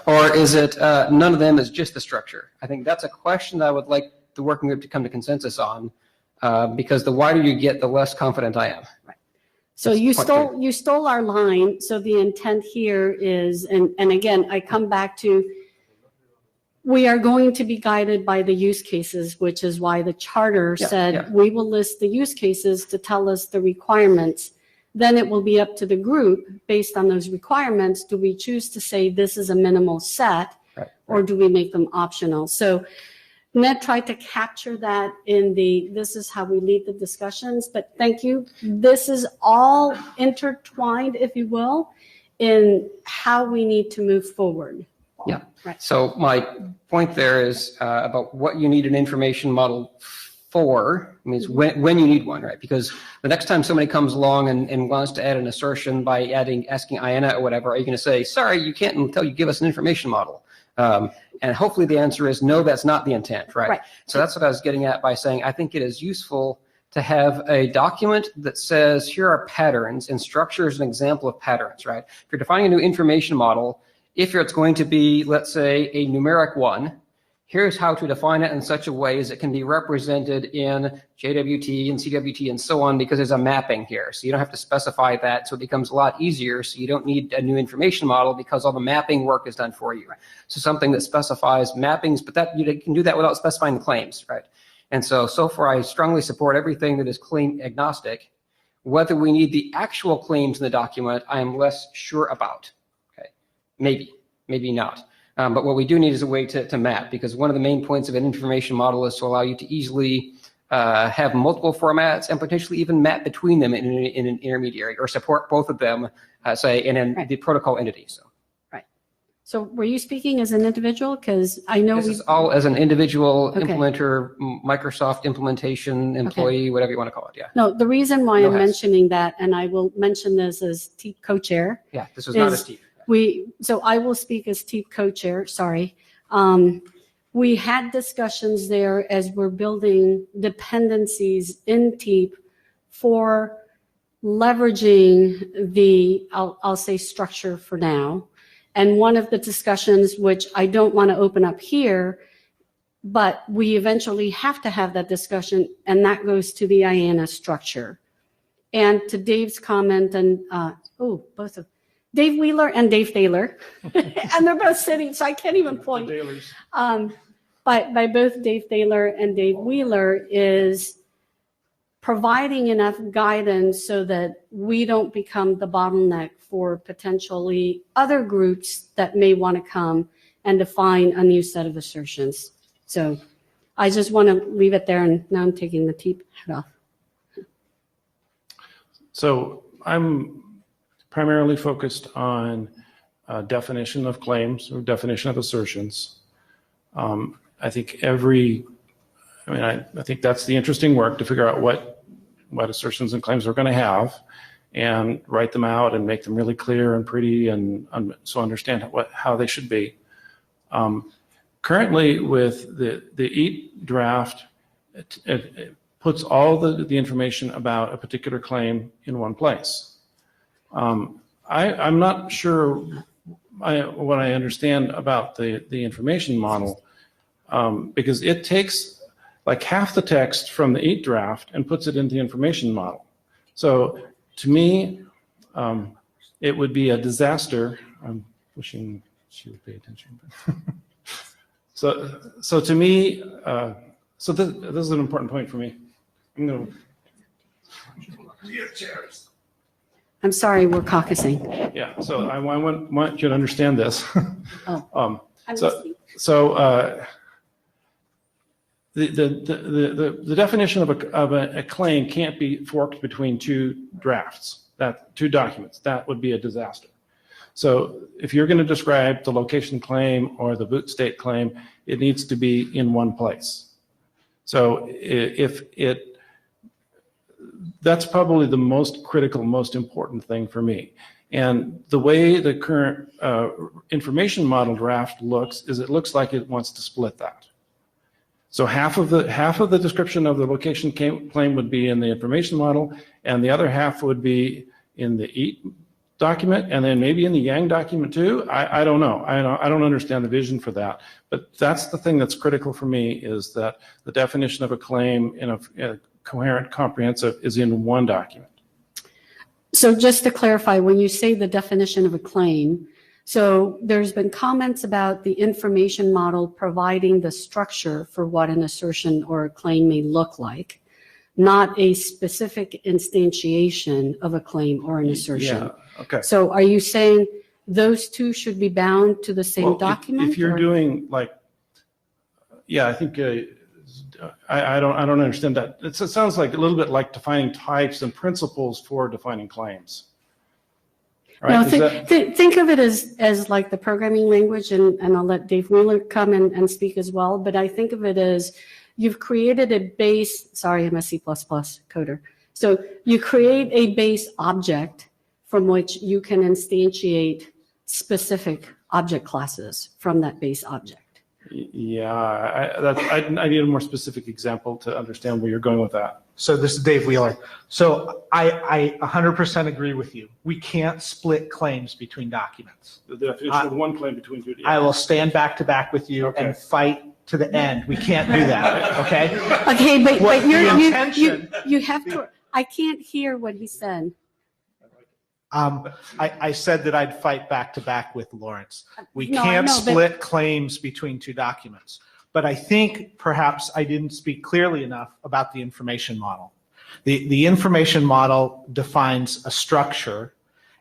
Or is it none of them is just the structure? I think that's a question that I would like the working group to come to consensus on, because the wider you get, the less confident I am. Right. So you stole our line. So the intent here is, and again, I come back to, we are going to be guided by the use cases, which is why the charter said we will list the use cases to tell us the requirements. Then it will be up to the group, based on those requirements, do we choose to say this is a minimal set, or do we make them optional? So Ned tried to capture that in this is how we lead the discussions, but thank you. This is all intertwined, if you will, in how we need to move forward. Yeah. Right. So my point there is about what you need an information model for. I mean, it's when you need one, right? Because the next time somebody comes along and wants to add an assertion by asking IANA or whatever, are you going to say, sorry, you can't until you give us an information model? And hopefully the answer is no, that's not the intent, right? So that's what I was getting at by saying I think it is useful to have a document that says here are patterns, and structure is an example of patterns, right? If you're defining a new information model, if it's going to be, let's say, a numeric 1, here's how to define it in such a way as it can be represented in JWT and CWT and so on, because there's a mapping here. So you don't have to specify that, so it becomes a lot easier. So you don't need a new information model because all the mapping work is done for you. So something that specifies mappings, but that you can do that without specifying the claims, right? And so far I strongly support everything that is claim agnostic. Whether we need the actual claims in the document, I am less sure about. Maybe not. But what we do need is a way to map, because one of the main points of an information model is to allow you to easily have multiple formats and potentially even map between them in an intermediary, or support both of them, say, in the protocol entity. So. Right. So were you speaking as an individual? Because I know this is all as an individual implementer, Microsoft implementation employee, whatever you want to call it. Yeah. No, the reason why I'm mentioning that, and I will mention this as TEEP co-chair. Yeah, this was not as TEEP. So I will speak as TEEP co-chair, sorry. We had discussions there as we're building dependencies in TEEP for leveraging the, I'll say structure for now. And one of the discussions, which I don't want to open up here, but we eventually have to have that discussion, and that goes to the IANA structure. And to Dave's comment, and both of Dave Wheeler and Dave Thaler, and they're both sitting, so I can't even point. But by both Dave Thaler and Dave Wheeler is providing enough guidance so that we don't become the bottleneck for potentially other groups that may want to come and define a new set of assertions. So I just want to leave it there, and now I'm taking the head off. So I'm primarily focused on definition of claims or definition of assertions. I think I think that's the interesting work, to figure out what assertions and claims we're going to have and write them out and make them really clear and pretty, and so understand how they should be. Currently with the EAT draft, it puts all the information about a particular claim in one place. I'm not sure what I understand about the information model, because it takes like half the text from the EAT draft and puts it into the information model. So to me, it would be a disaster. I'm wishing she would pay attention. So to me, this is an important point for me. I'm going to chairs. I'm sorry, we're caucusing. Yeah, so I want you to understand this. Oh, the definition of a claim can't be forked between two drafts, two documents. That would be a disaster. So if you're going to describe the location claim or the boot state claim, it needs to be in one place. So that's probably the most critical, most important thing for me. And the way the current information model draft looks is it looks like it wants to split that. So half of the description of the location claim would be in the information model, and the other half would be in the EAT document, and then maybe in the Yang document too. I don't know. I don't understand the vision for that. But that's the thing that's critical for me, is that the definition of a claim in a coherent, comprehensive is in one document. So just to clarify, when you say the definition of a claim, so there's been comments about the information model providing the structure for what an assertion or a claim may look like, not a specific instantiation of a claim or an assertion. Yeah, okay. So are you saying those two should be bound to the same document? If you're doing I think I don't understand that. It sounds like a little bit like defining types and principles for defining claims. Right? No, think of it as like the programming language, and I'll let Dave Wheeler come and speak as well, but I think of it as you've created a base, sorry, I'm a C++ coder. So you create a base object from which you can instantiate specific object classes from that base object. Yeah, I need a more specific example to understand where you're going with that. So this is Dave Wheeler. So I 100% agree with you. We can't split claims between documents. The definition of one claim between two. I will stand back to back with you and fight to the end. We can't do that, okay? Okay, but you have to, I can't hear what he said. I said that I'd fight back to back with Lawrence. We can't split claims between two documents. But I think perhaps I didn't speak clearly enough about the information model. The information model defines a structure,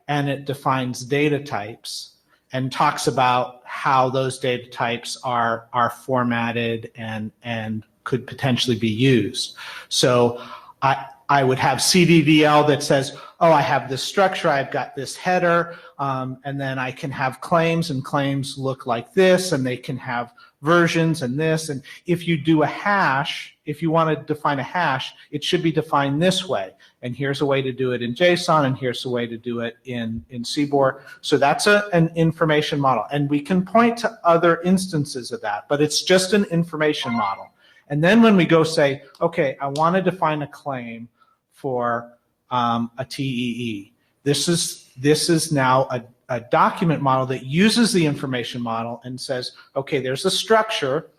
and it defines data types and talks about how those data types are formatted and could potentially be used. So I would have CDDL that says, oh, I have this structure, I've got this header, and then I can have claims, and claims look like this, and they can have versions and this. And if you do a hash, if you want to define a hash, it should be defined this way. And here's a way to do it in JSON, and here's a way to do it in CBOR. So that's an information model. And we can point to other instances of that, but it's just an information model. And then when we go say, okay, I want to define a claim for a TEE, this is now a document model that uses the information model and says, okay, there's a structure,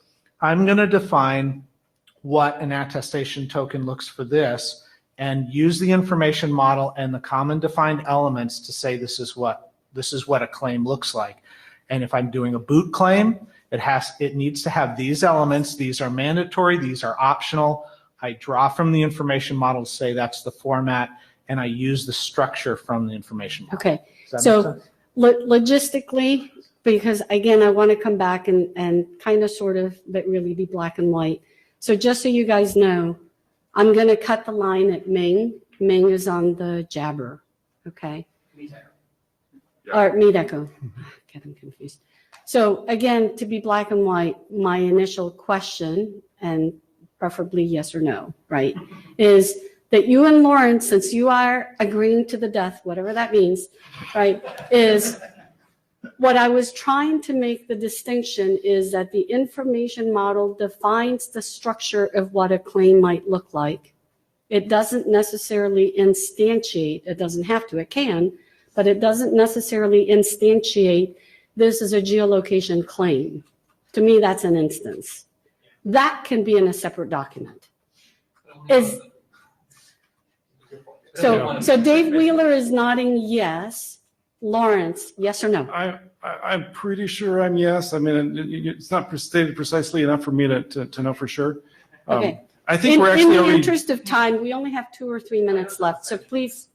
I'm going to define what an attestation token looks for this and use the information model and the common defined elements to say this is what a claim looks like. And if I'm doing a boot claim, it needs to have these elements. These are mandatory, these are optional. I draw from the information model to say that's the format, and I use the structure from the information model. Okay, Does that make so sense? logistically, because again, I want to come back and kind of sort of, but really be black and white. So just so you guys know, I'm going to cut the line at Ming. Ming is on the Jabber, okay? Or Meet Echo. Getting confused. So again, to be black and white, my initial question, and preferably yes or no, right, is that you and Lawrence, since you are agreeing to the death, whatever that means, right, is what I was trying to make the distinction is that the information model defines the structure of what a claim might look like. It doesn't necessarily instantiate, it doesn't have to, it can, but it doesn't necessarily instantiate this is a geolocation claim. To me, that's an instance. That can be in a separate document. So Dave Wheeler is nodding yes. Lawrence, yes or no? I'm pretty sure I'm yes. I mean, it's not stated precisely enough for me to know for sure. Okay. I think we're actually in the already. interest of time, we only have 2 or 3 minutes left, so please.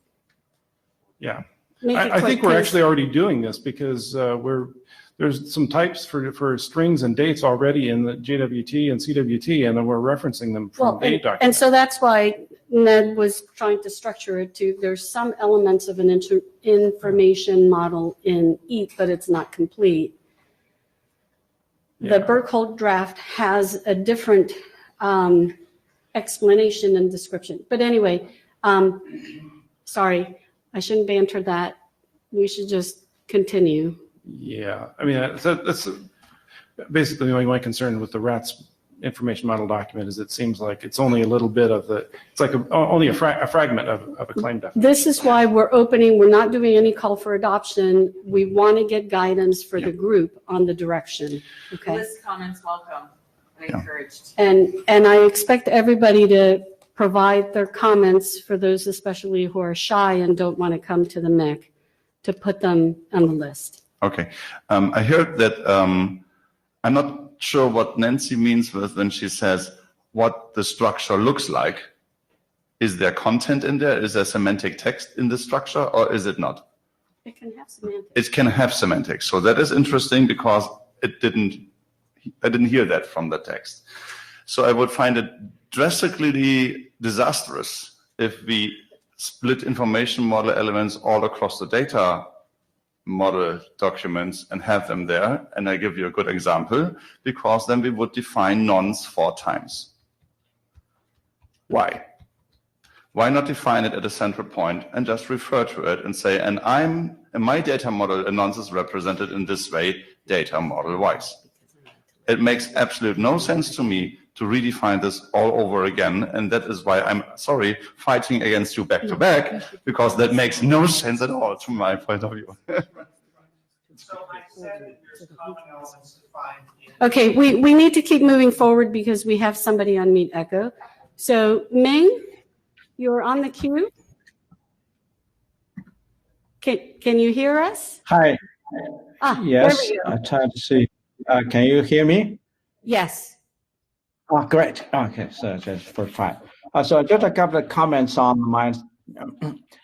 Yeah. Make it I quick, think we're please. actually already doing this because there's some types for strings and dates already in the JWT and CWT, and then we're referencing them from date documents. And so that's why Ned was trying to structure it to, there's some elements of an information model in EAT, but it's not complete. The Berkhold draft has a different explanation and description. But anyway, sorry, I shouldn't banter that. We should just continue. Yeah, I mean, that's basically my concern with the RATS information model document is it seems like it's only a little bit of it's like only a fragment of a claim definition. This is why we're not doing any call for adoption. We want to get guidance for the group on the direction, okay? List comments welcome and encouraged. And I expect everybody to provide their comments for those especially who are shy and don't want to come to the MIC to put them on the list. Okay. I heard that, I'm not sure what Nancy means when she says what the structure looks like. Is there content in there? Is there semantic text in the structure, or is it not? It can have semantics. It can have semantics. So that is interesting because I didn't hear that from the text. So I would find it drastically disastrous if we split information model elements all across the data model documents and have them there. And I give you a good example, because then we would define nonce 4 times. Why? Why not define it at a central point and just refer to it and say, and in my data model, a nonce is represented in this way, data model wise. It makes absolute no sense to me to redefine this all over again. And that is why I'm fighting against you back to back, because that makes no sense at all from my point of view. So I said that there's common elements defined in. Okay, we need to keep moving forward because we have somebody on Meet Echo. So Ming, you're on the queue. Can you hear us? Hi. Yes, there we go. I tried to see. Can you hear me? Yes. Oh, great. Okay, so just for fine. So just a couple of comments on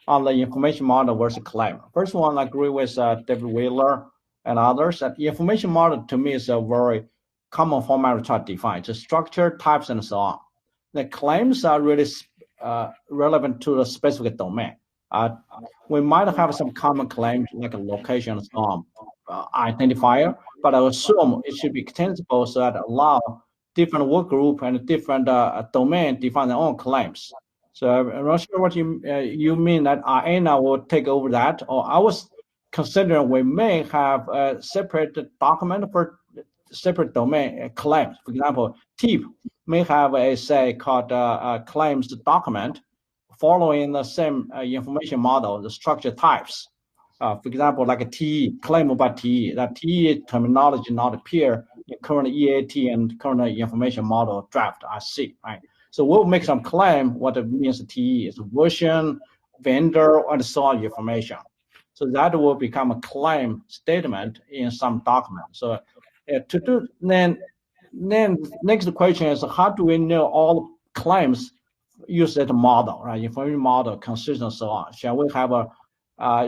on the information model versus claim. First one, I agree with David Wheeler and others that the information model to me is a very common format to try to define. It's a structure, types, and so on. The claims are really relevant to the specific domain. We might have some common claims like a location and so on, identifier, but I assume it should be extensible so that allow different work group and different domain define their own claims. So I'm not sure what you mean that IANA will take over that, or I was considering we may have a separate document for separate domain claims. For example, TIP may have a called claims document following the same information model, the structure types. For example, like a TE, claim about TE, that TE terminology not appear current EAT and current information model draft I see, right? So we'll make some claim what it means TE is version, vendor, and so on information. So that will become a claim statement in some document. So to do then next question is how do we know all claims use that model, right? Information model, consistent, and so on. Shall we have a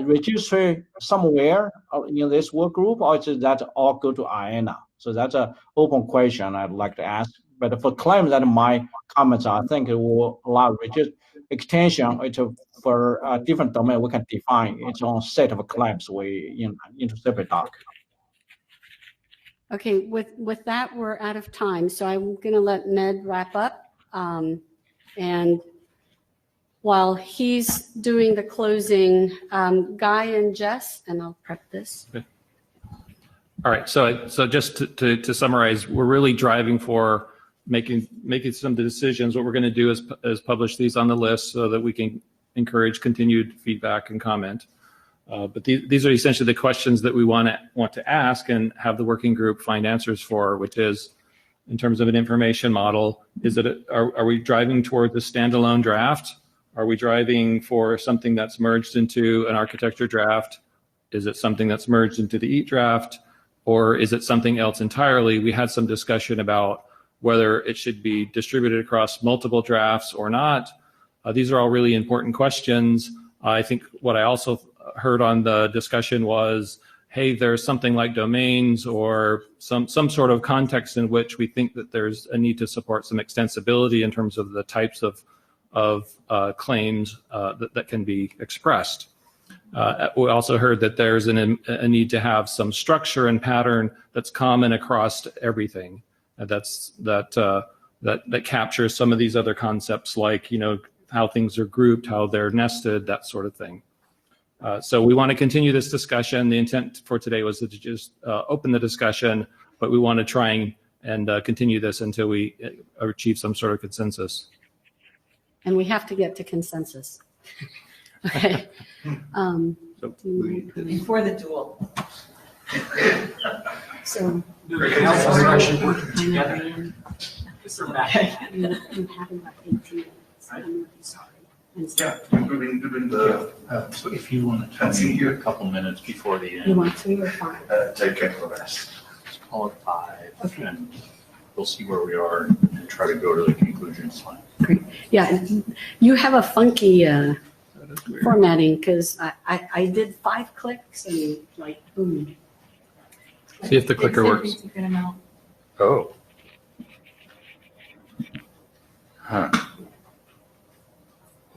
registry somewhere in this work group, or is that all go to IANA? So that's an open question I'd like to ask. But for claims that my comments, I think it will allow extension for a different domain. We can define its own set of claims into separate doc. Okay, with that, we're out of time. So I'm going to let Ned wrap up. And while he's doing the closing, Guy and Jess, and I'll prep this. Okay. All right, so just to summarize, we're really driving for making some decisions. What we're going to do is publish these on the list so that we can encourage continued feedback and comment. But these are essentially the questions that we want to ask and have the working group find answers for, which is, in terms of an information model, are we driving towards a standalone draft? Are we driving for something that's merged into an architecture draft? Is it something that's merged into the EAT draft? Or is it something else entirely? We had some discussion about whether it should be distributed across multiple drafts or not. These are all really important questions. I think what I also heard on the discussion was, hey, there's something like domains or some sort of context in which we think that there's a need to support some extensibility in terms of the types of claims that can be expressed. We also heard that there's a need to have some structure and pattern that's common across everything. That captures some of these other concepts, like how things are grouped, how they're nested, that sort of thing. So we want to continue this discussion. The intent for today was to just open the discussion, but we want to try and continue this until we achieve some sort of consensus. And we have to get to consensus. Okay. Before the duel. So. You have about 18 minutes. I'm sorry. Yeah, doing the. So if you want to tell me a couple minutes before the end. You want 3 or 5? Take care of the rest. Let's call it 5. Okay. And we'll see where we are and try to go to the conclusions. Great. Yeah, you have a funky formatting because I did 5 clicks and like boom. See if the clicker works. Oh. Huh.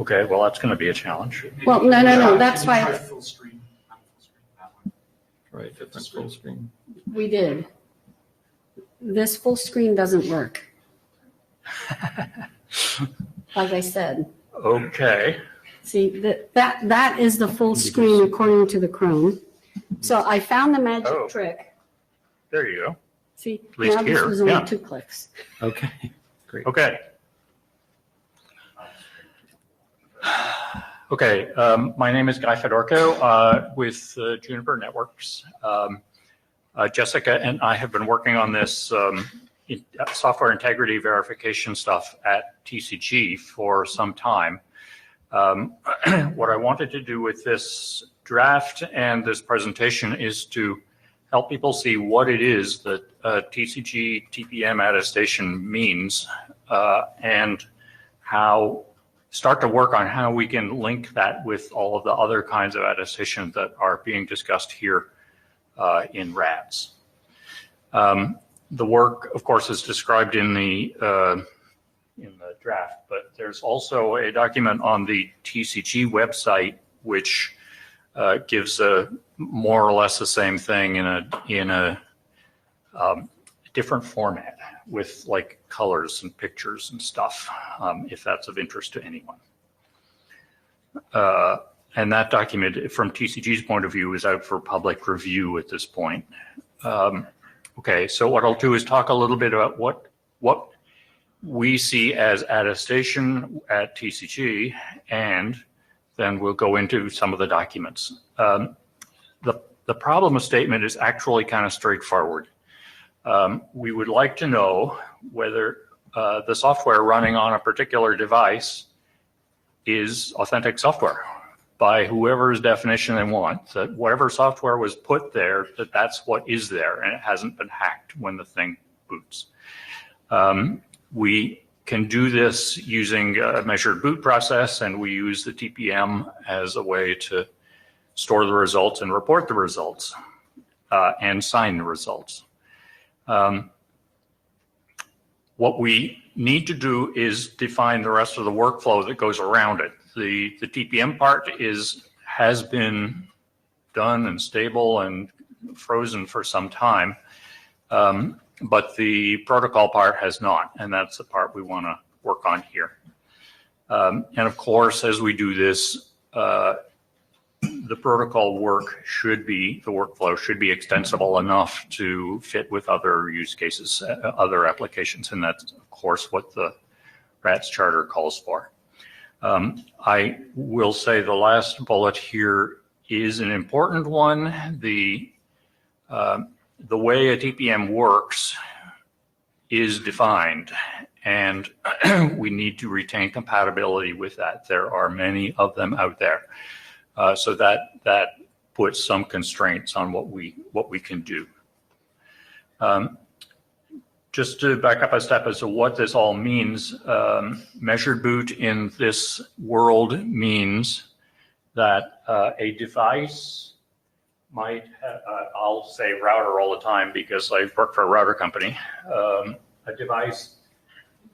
Okay, well, that's going to be a challenge. Well, no. That's why. Full screen. Right, different full screen. We did. This full screen doesn't work. Like I said. Okay. See, that is the full screen according to the Chrome. So I found the magic trick. There you go. See, at least now here. This was only 2 clicks. Okay, great. Okay. Okay, my name is Guy Fedorko with Juniper Networks. Jessica and I have been working on this software integrity verification stuff at TCG for some time. What I wanted to do with this draft and this presentation is to help people see what it is that TCG TPM attestation means and start to work on how we can link that with all of the other kinds of attestation that are being discussed here in RADS. The work, of course, is described in the draft, but there's also a document on the TCG website which gives more or less the same thing in a different format with like colors and pictures and stuff, if that's of interest to anyone. And that document, from TCG's point of view, is out for public review at this point. Okay, so what I'll do is talk a little bit about what we see as attestation at TCG, and then we'll go into some of the documents. The problem statement is actually kind of straightforward. We would like to know whether the software running on a particular device is authentic software by whoever's definition they want, that whatever software was put there, that's what is there and it hasn't been hacked when the thing boots. We can do this using a measured boot process, and we use the TPM as a way to store the results and report the results and sign the results. What we need to do is define the rest of the workflow that goes around it. The TPM part has been done and stable and frozen for some time, but the protocol part has not, and that's the part we want to work on here. And of course, as we do this, the protocol work the workflow should be extensible enough to fit with other use cases, other applications, and that's of course what the RATS charter calls for. I will say the last bullet here is an important one. The way a TPM works is defined, and we need to retain compatibility with that. There are many of them out there. So that puts some constraints on what we can do. Just to back up a step as to what this all means, measured boot in this world means that a device might have, I'll say router all the time because I work for a router company. A device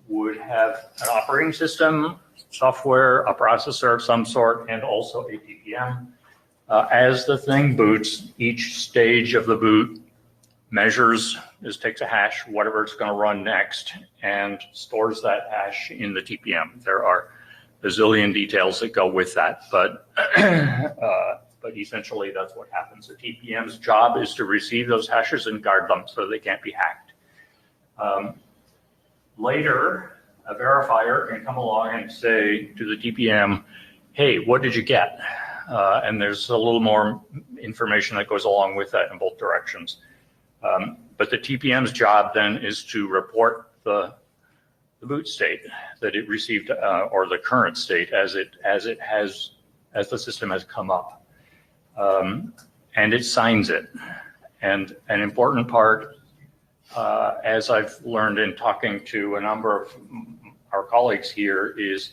would have an operating system, software, a processor of some sort, and also a TPM. As the thing boots, each stage of the boot measures, takes a hash, whatever it's going to run next, and stores that hash in the TPM. There are a zillion details that go with that, but essentially that's what happens. The TPM's job is to receive those hashes and guard them so they can't be hacked. Later, a verifier can come along and say to the TPM, hey, what did you get? And there's a little more information that goes along with that in both directions. But the TPM's job then is to report the boot state that it received, or the current state as the system has come up. And it signs it. And an important part, as I've learned in talking to a number of our colleagues here, is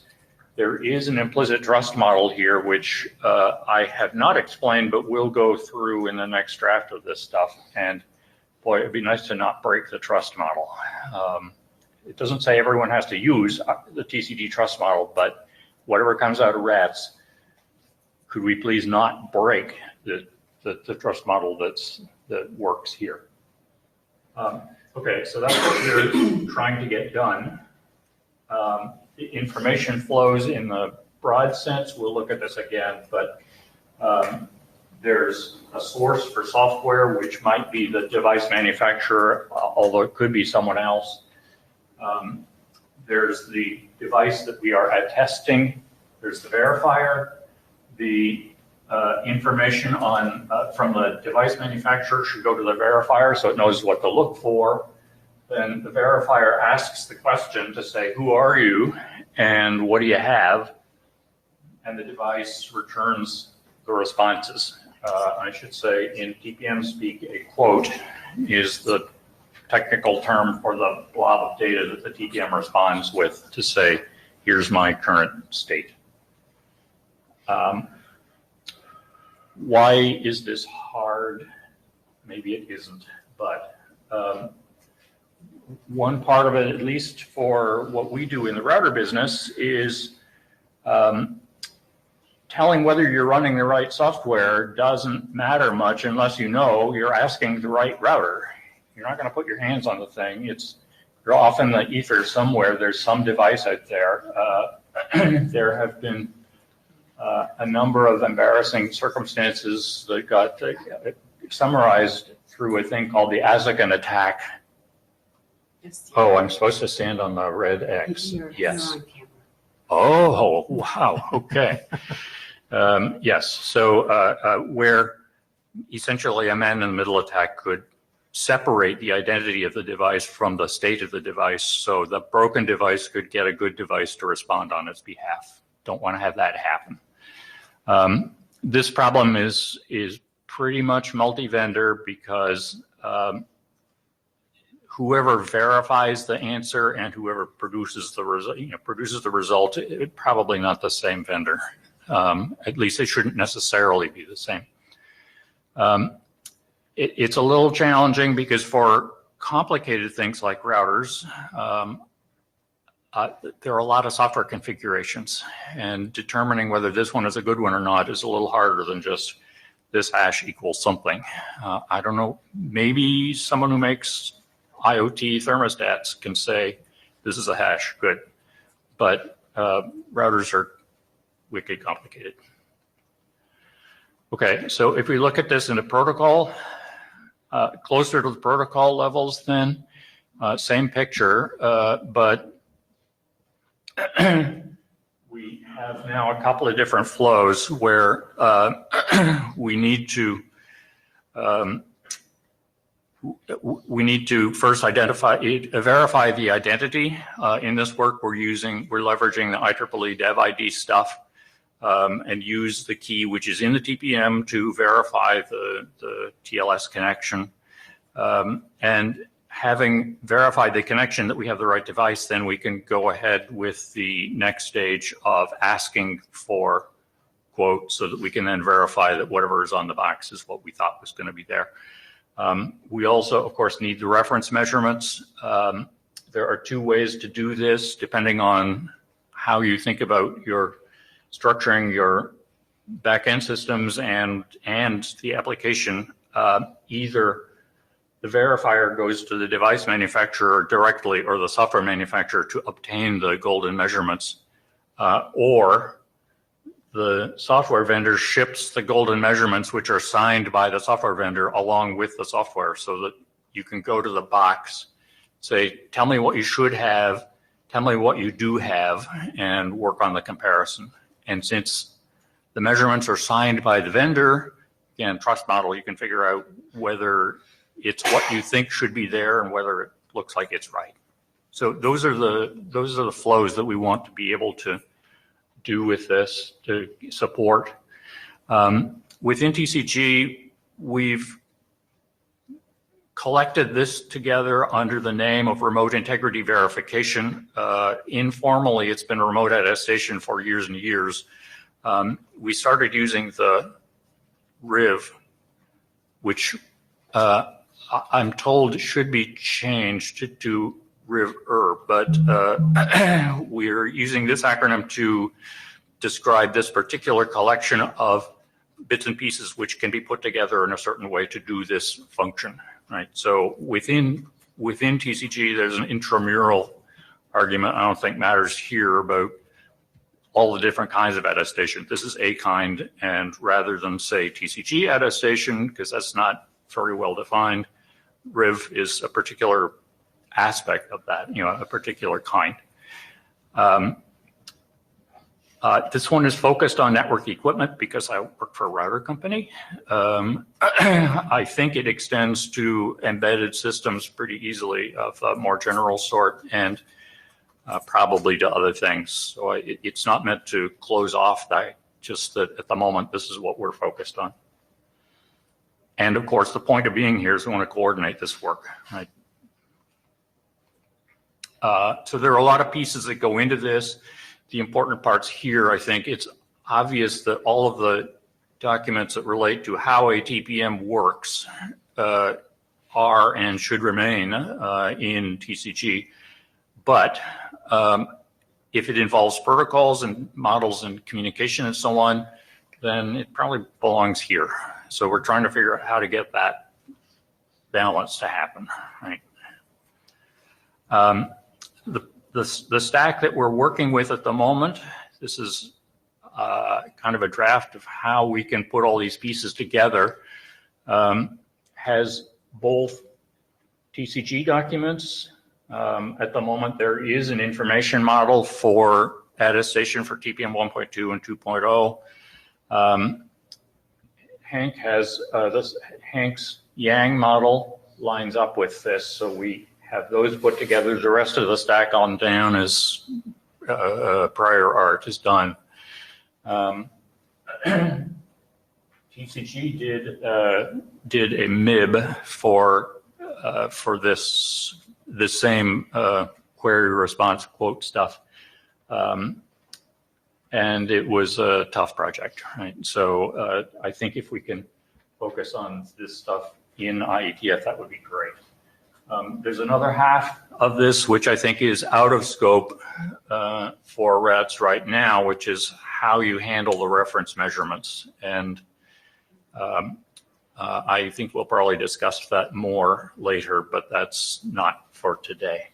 there is an implicit trust model here, which I have not explained, but will go through in the next draft of this stuff. And boy, it'd be nice to not break the trust model. It doesn't say everyone has to use the TCD trust model, but whatever comes out of RATS, could we please not break the trust model that works here? Okay, so that's what we're trying to get done. The information flows in the broad sense. We'll look at this again, but there's a source for software, which might be the device manufacturer, although it could be someone else. There's the device that we are attesting. There's the verifier. The information from the device manufacturer should go to the verifier so it knows what to look for. Then the verifier asks the question to say, who are you and what do you have? And the device returns the responses. I should say in TPM speak, a quote is the technical term for the blob of data that the TPM responds with to say, here's my current state. Why is this hard? Maybe it isn't, but one part of it, at least for what we do in the router business, is telling whether you're running the right software doesn't matter much unless you know you're asking the right router. You're not going to put your hands on the thing. You're off in the ether somewhere. There's some device out there. There have been a number of embarrassing circumstances that got summarized through a thing called the Azakan attack. Oh, I'm supposed to stand on the red X. Yes. Oh, wow. Okay. Yes. So where essentially a man-in-the-middle attack could separate the identity of the device from the state of the device, so the broken device could get a good device to respond on its behalf. Don't want to have that happen. This problem is pretty much multi-vendor because whoever verifies the answer and whoever produces the result, probably not the same vendor. At least they shouldn't necessarily be the same. It's a little challenging because for complicated things like routers, there are a lot of software configurations, and determining whether this one is a good one or not is a little harder than just this hash equals something. I don't know, maybe someone who makes IoT thermostats can say this is a hash, good. But routers are wicked complicated. Okay, so if we look at this in a protocol, closer to the protocol levels then, same picture, but we have now a couple of different flows where we need to first verify the identity. In this work, we're leveraging the IEEE Dev ID stuff and use the key which is in the TPM to verify the TLS connection. And having verified the connection that we have the right device, then we can go ahead with the next stage of asking for quote so that we can then verify that whatever is on the box is what we thought was going to be there. We also, of course, need the reference measurements. There are two ways to do this depending on how you think about your structuring your back-end systems and the application. Either the verifier goes to the device manufacturer directly or the software manufacturer to obtain the golden measurements, or the software vendor ships the golden measurements, which are signed by the software vendor along with the software, so that you can go to the box, say, tell me what you should have, tell me what you do have, and work on the comparison. And since the measurements are signed by the vendor, again, trust model, you can figure out whether it's what you think should be there and whether it looks like it's right. So those are the flows that we want to be able to do with this to support. Within TCG, we've collected this together under the name of remote integrity verification. Informally, it's been remote attestation for years and years. We started using the RIV, which I'm told should be changed to RIV-ER, but we're using this acronym to describe this particular collection of bits and pieces which can be put together in a certain way to do this function, right? So within TCG, there's an intramural argument I don't think matters here about all the different kinds of attestation. This is a kind, and rather than say TCG attestation, because that's not very well defined, RIV is a particular aspect of that, a particular kind. This one is focused on network equipment because I work for a router company. I think it extends to embedded systems pretty easily of a more general sort, and probably to other things. So it's not meant to close off that, just that at the moment this is what we're focused on. And of course, the point of being here is we want to coordinate this work, right? So there are a lot of pieces that go into this. The important parts here, I think it's obvious that all of the documents that relate to how a TPM works are and should remain in TCG. But if it involves protocols and models and communication and so on, then it probably belongs here. So we're trying to figure out how to get that balance to happen, right? The stack that we're working with at the moment, this is kind of a draft of how we can put all these pieces together, has both TCG documents. At the moment, there is an information model for attestation for TPM 1.2 and 2.0. Hank has Hank's Yang model lines up with this. So we have those put together. The rest of the stack on down is prior art is done. TCG did a MIB for this same query response quote stuff. And it was a tough project, right? So I think if we can focus on this stuff in IETF, that would be great. There's another half of this, which I think is out of scope for RATS right now, which is how you handle the reference measurements. And I think we'll probably discuss that more later, but that's not for today.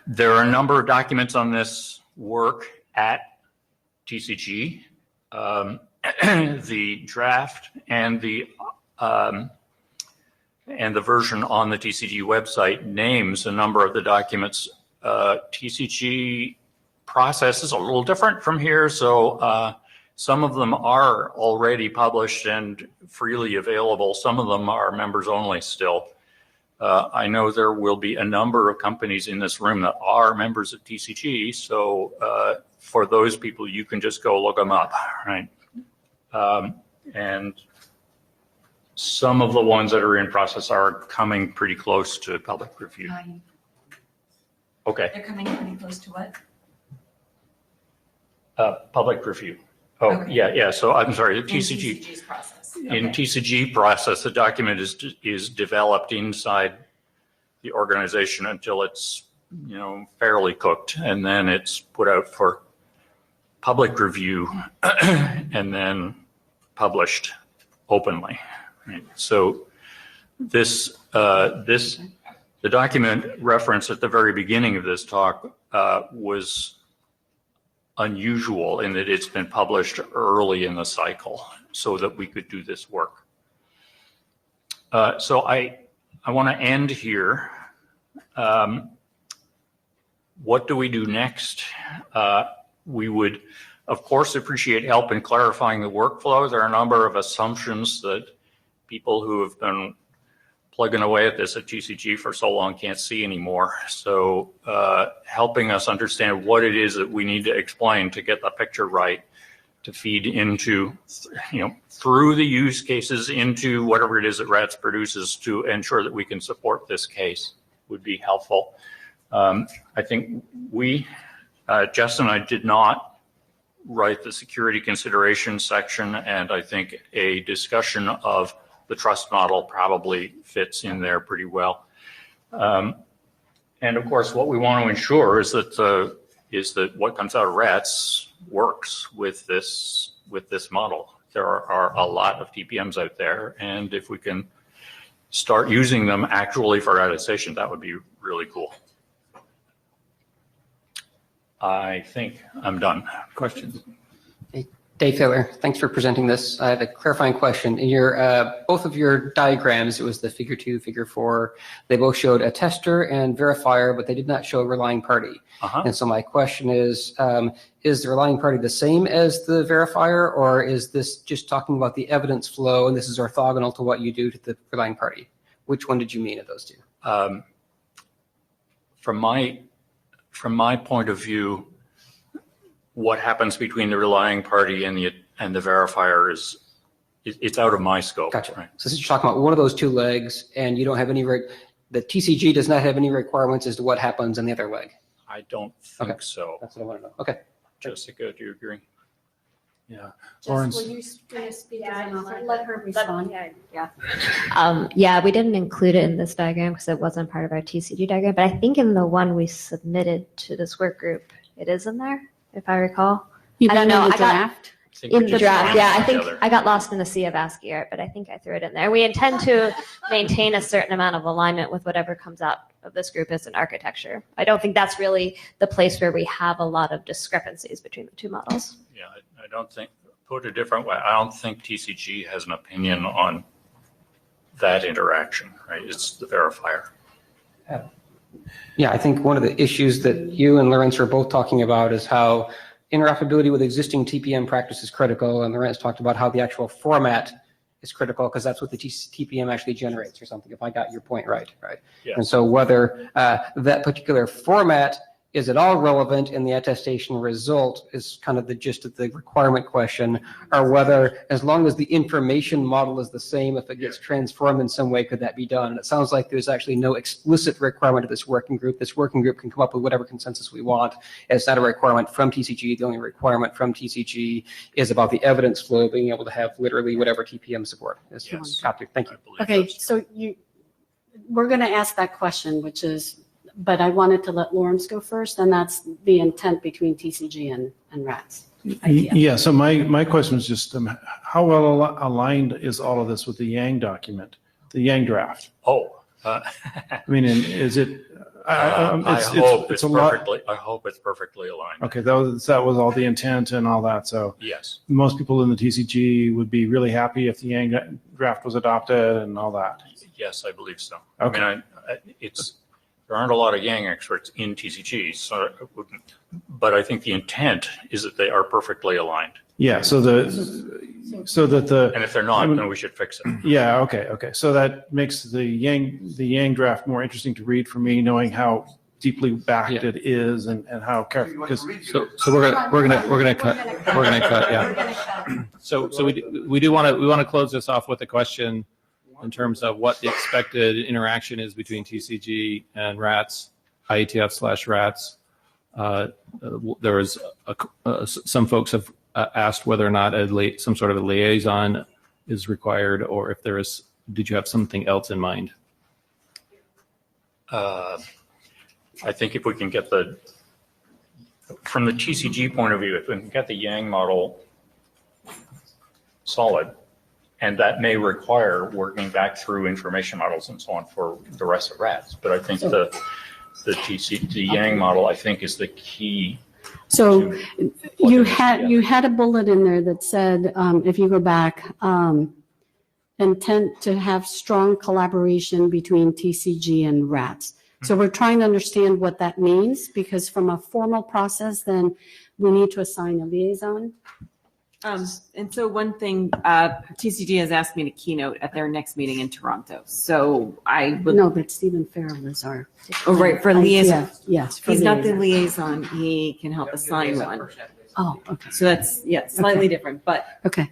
There are a number of documents on this work at TCG. The draft and the version on the TCG website names a number of the documents. TCG process is a little different from here, so some of them are already published and freely available. Some of them are members only still. I know there will be a number of companies in this room that are members of TCG, so for those people, you can just go look them up, right? And some of the ones that are in process are coming pretty close to public review. Okay. They're coming pretty close to what? Public review. Oh, okay. Yeah. So I'm sorry, the TCG. TCG's process. In TCG process, the document is developed inside the organization until it's, fairly cooked, and then it's put out for public review and then published openly. Right? So the document referenced at the very beginning of this talk was unusual in that it's been published early in the cycle so that we could do this work. So I want to end here. What do we do next? We would, of course, appreciate help in clarifying the workflow. There are a number of assumptions that people who have been plugging away at this at TCG for so long can't see anymore. So helping us understand what it is that we need to explain to get the picture right, to feed into, through the use cases into whatever it is that RATS produces to ensure that we can support this case would be helpful. I think Jess and I did not write the security consideration section, and I think a discussion of the trust model probably fits in there pretty well. And of course, what we want to ensure is that what comes out of RATS works with this model. There are a lot of TPMs out there, and if we can start using them actually for attestation, that would be really cool. I think I'm done. Questions? Dave Taylor, thanks for presenting this. I have a clarifying question. In your both of your diagrams, it was the figure 2, figure 4, they both showed a tester and verifier, but they did not show a relying party. And so my question is the relying party the same as the verifier, or is this just talking about the evidence flow and this is orthogonal to what you do to the relying party? Which one did you mean of those two? From my point of view, what happens between the relying party and the verifier it's out of my scope. Gotcha. Right? So since you're talking about one of those two legs, and you don't have any the TCG does not have any requirements as to what happens on the other leg. I don't think so. That's what I want to know. Okay. Jessica, do you agree? Yeah. Jess, will you speak and I'll let her respond? Yeah, we didn't include it in this diagram because it wasn't part of our TCG diagram, but I think in the one we submitted to this work group, it is in there, if I recall. You I don't know. in the draft? In the draft, yeah. I think I got lost in the sea of ASCII art, but I think I threw it in there. We intend to maintain a certain amount of alignment with whatever comes out of this group as an architecture. I don't think that's really the place where we have a lot of discrepancies between the two models. Yeah, I don't think, put a different way, I don't think TCG has an opinion on that interaction, right? It's the verifier. Yeah, I think one of the issues that you and Lorenz are both talking about is how interoperability with existing TPM practice is critical, and Lorenz talked about how the actual format is critical because that's what the TPM actually generates or something, if I got your point right. Yeah. And so whether that particular format is at all relevant in the attestation result is kind of the gist of the requirement question, or whether as long as the information model is the same, if it gets transformed in some way, could that be done? And it sounds like there's actually no explicit requirement of this working group. This working group can come up with whatever consensus we want. It's not a requirement from TCG. The only requirement from TCG is about the evidence flow, being able to have literally whatever TPM support. Yes. Thank you. Okay, so we're going to ask that question, which is, but I wanted to let Lawrence go first, and that's the intent between TCG and RATS. Yeah, so my question is just how well aligned is all of this with the Yang document, the Yang draft? I mean, is it? I hope it's perfectly aligned. Okay, that was all the intent and all that. So yes, most people in the TCG would be really happy if the Yang draft was adopted and all that. Yes, I believe so. Okay. I mean, there aren't a lot of Yang experts in TCG, so but I think the intent is that they are perfectly aligned. Yeah. So that and if they're not, then we should fix it. Yeah. Okay. So that makes the Yang draft more interesting to read for me, knowing how deeply backed it is and how careful. So we're gonna cut. Yeah. So we want to close this off with a question in terms of what the expected interaction is between TCG and RATS, IETF/RATS. There was some folks have asked whether or not some sort of a liaison is required, or if there is. Did you have something else in mind? I think if we can get from the TCG point of view, if we can get the Yang model solid, and that may require working back through information models and so on for the rest of RATS. But I think the Yang model, I think, is the key. So you had a bullet in there that said, if you go back, intent to have strong collaboration between TCG and RATS. So we're trying to understand what that means, because from a formal process, then we need to assign a liaison. And so one thing, TCG has asked me to keynote at their next meeting in Toronto. So I would. No, but Stephen Farrell is our. Oh, right, for liaison. Yes. He's not the liaison. He can help assign one. Oh, okay. So that's, slightly different, but. Okay.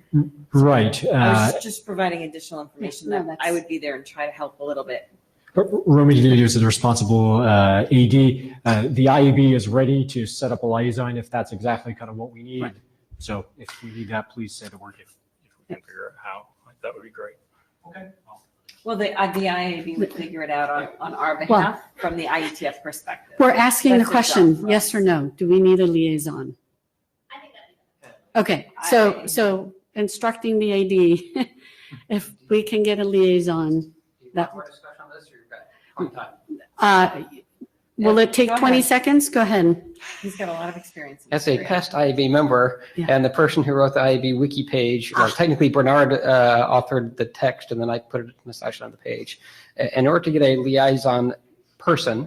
Right. I was just providing additional information that I would be there and try to help a little bit. Roman is the responsible AD. The IEB is ready to set up a liaison if that's exactly kind of what we need. Right. So if we need that, please say the word. If we can figure out how, that would be great. Okay. Well, the IAB would figure it out on our behalf from the IETF perspective. We're asking the question, yes or no, do we need a liaison? I think that'd be Okay, so instructing the AD, if we can get a liaison, that. Will it take 20 seconds? Go ahead. He's got a lot of experience. As a past IAB member and the person who wrote the IAB wiki page, technically Bernard authored the text and then I put it in the section on the page. In order to get a liaison person,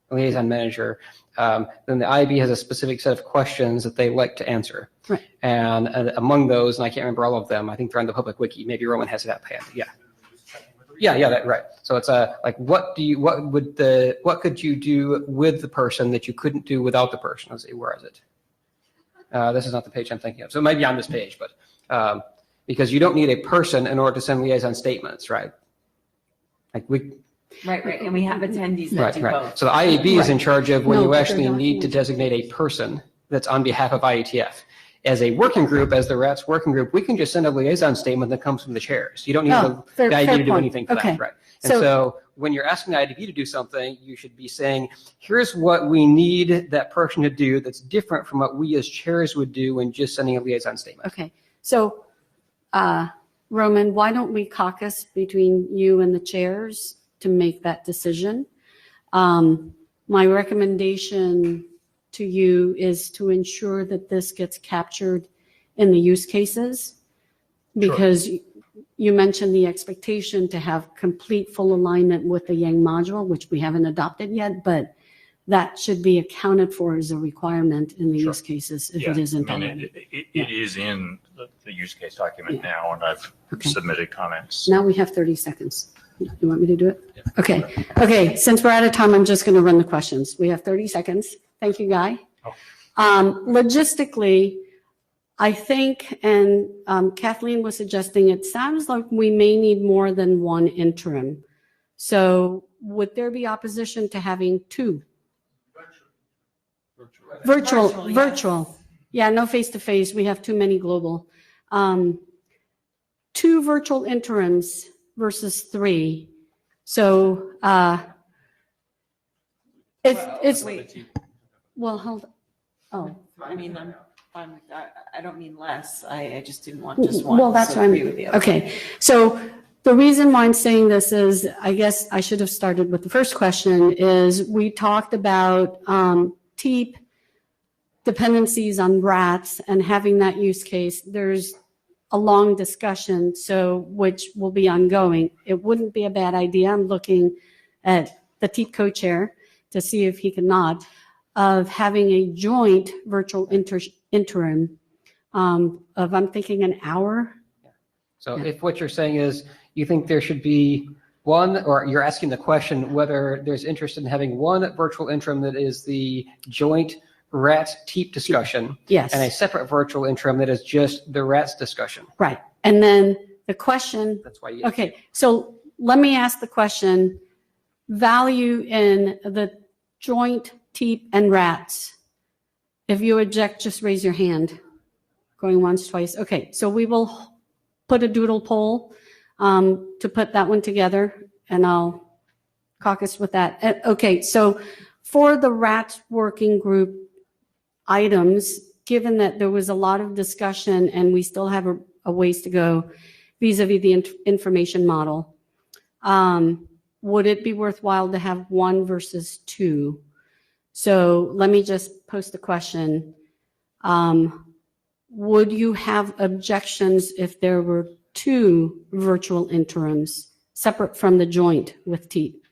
a liaison manager, then the IAB has a specific set of questions that they like to answer. Right. And among those, and I can't remember all of them, I think they're on the public wiki. Maybe Roman has it up hand. Yeah, right. So it's like, what could you do with the person that you couldn't do without the person? Let's see, where is it? This is not the page I'm thinking of. So maybe on this page, but because you don't need a person in order to send liaison statements, right? Right, and we have attendees that do both. So the IAB is in charge of when you actually need to designate a person that's on behalf of IETF. As a working group, as the RATS working group, we can just send a liaison statement that comes from the chairs. You don't need the IAB to do anything for that, right? And so when you're asking the IAB to do something, you should be saying, here's what we need that person to do that's different from what we as chairs would do when just sending a liaison statement. Okay, so Roman, why don't we caucus between you and the chairs to make that decision? My recommendation to you is to ensure that this gets captured in the use cases, because you mentioned the expectation to have complete full alignment with the Yang module, which we haven't adopted yet, but that should be accounted for as a requirement in the use cases if it isn't I mean, already. it is in the use case document now, and I've submitted comments. Now we have 30 seconds. You want me to do it? Okay. Okay. Since we're out of time, I'm just going to run the questions. We have 30 seconds. Thank you, Guy. Logistically, I think, and Kathleen was suggesting, it sounds like we may need more than one interim. So would there be opposition to having two? Virtual. Yeah, no face-to-face. We have too many global. Two virtual interims versus three. So it's well, hold. Oh, I mean, I don't mean less. I just didn't want just one. Well, that's so what agree with the other. Okay. So the reason why I'm saying this is, I guess I should have started with the first question. Is we talked about TEEP dependencies on rats and having that use case. There's a long discussion, so which will be ongoing. It wouldn't be a bad idea. I'm looking at the TEEP co-chair to see if he can nod, of having a joint virtual interim of, I'm thinking, an hour. So if what you're saying is you think there should be one, or you're asking the question whether there's interest in having one virtual interim that is the joint RATS TEEP discussion. Yes. And a separate virtual interim that is just the RATS discussion. Right. And then the question. That's why you. Okay. So let me ask the question, value in the joint TEEP and RATS. If you object, just raise your hand. Going once, twice. Okay. So we will put a doodle poll to put that one together, and I'll caucus with that. Okay. So for the RATS working group items, given that there was a lot of discussion and we still have a ways to go vis-a-vis the information model, would it be worthwhile to have one versus two? So let me just post the question. Would you have objections if there were two virtual interims separate from the joint with TEEP?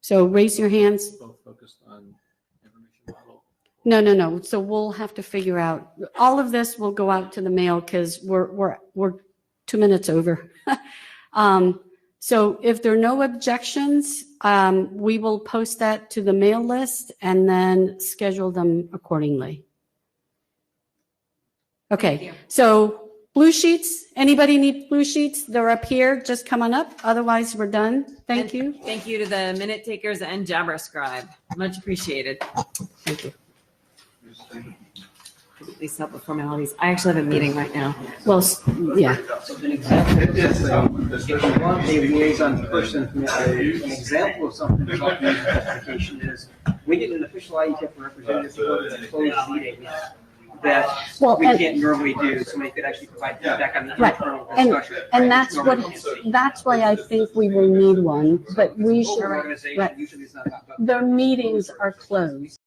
So raise your hands. Both focused on information model. No. So we'll have to figure out. All of this will go out to the mail because we're 2 minutes over. So if there are no objections, we will post that to the mail list and then schedule them accordingly. Okay. So blue sheets. Anybody need blue sheets? They're up here. Just come on up. Otherwise, we're done. Thank you. Thank you to the minute takers and Jabra Scribe. Much appreciated. Thank you. At least help with formalities. I actually have a meeting right now. Well, yeah. If you want a liaison person, an example of something about the justification is, we get an official IETF representative to go to the closed meeting that we can't normally do, so we could actually provide feedback on the internal discussion. And that's why I think we will need one, but we should, Our organization right. usually is not about. Their meetings are closed.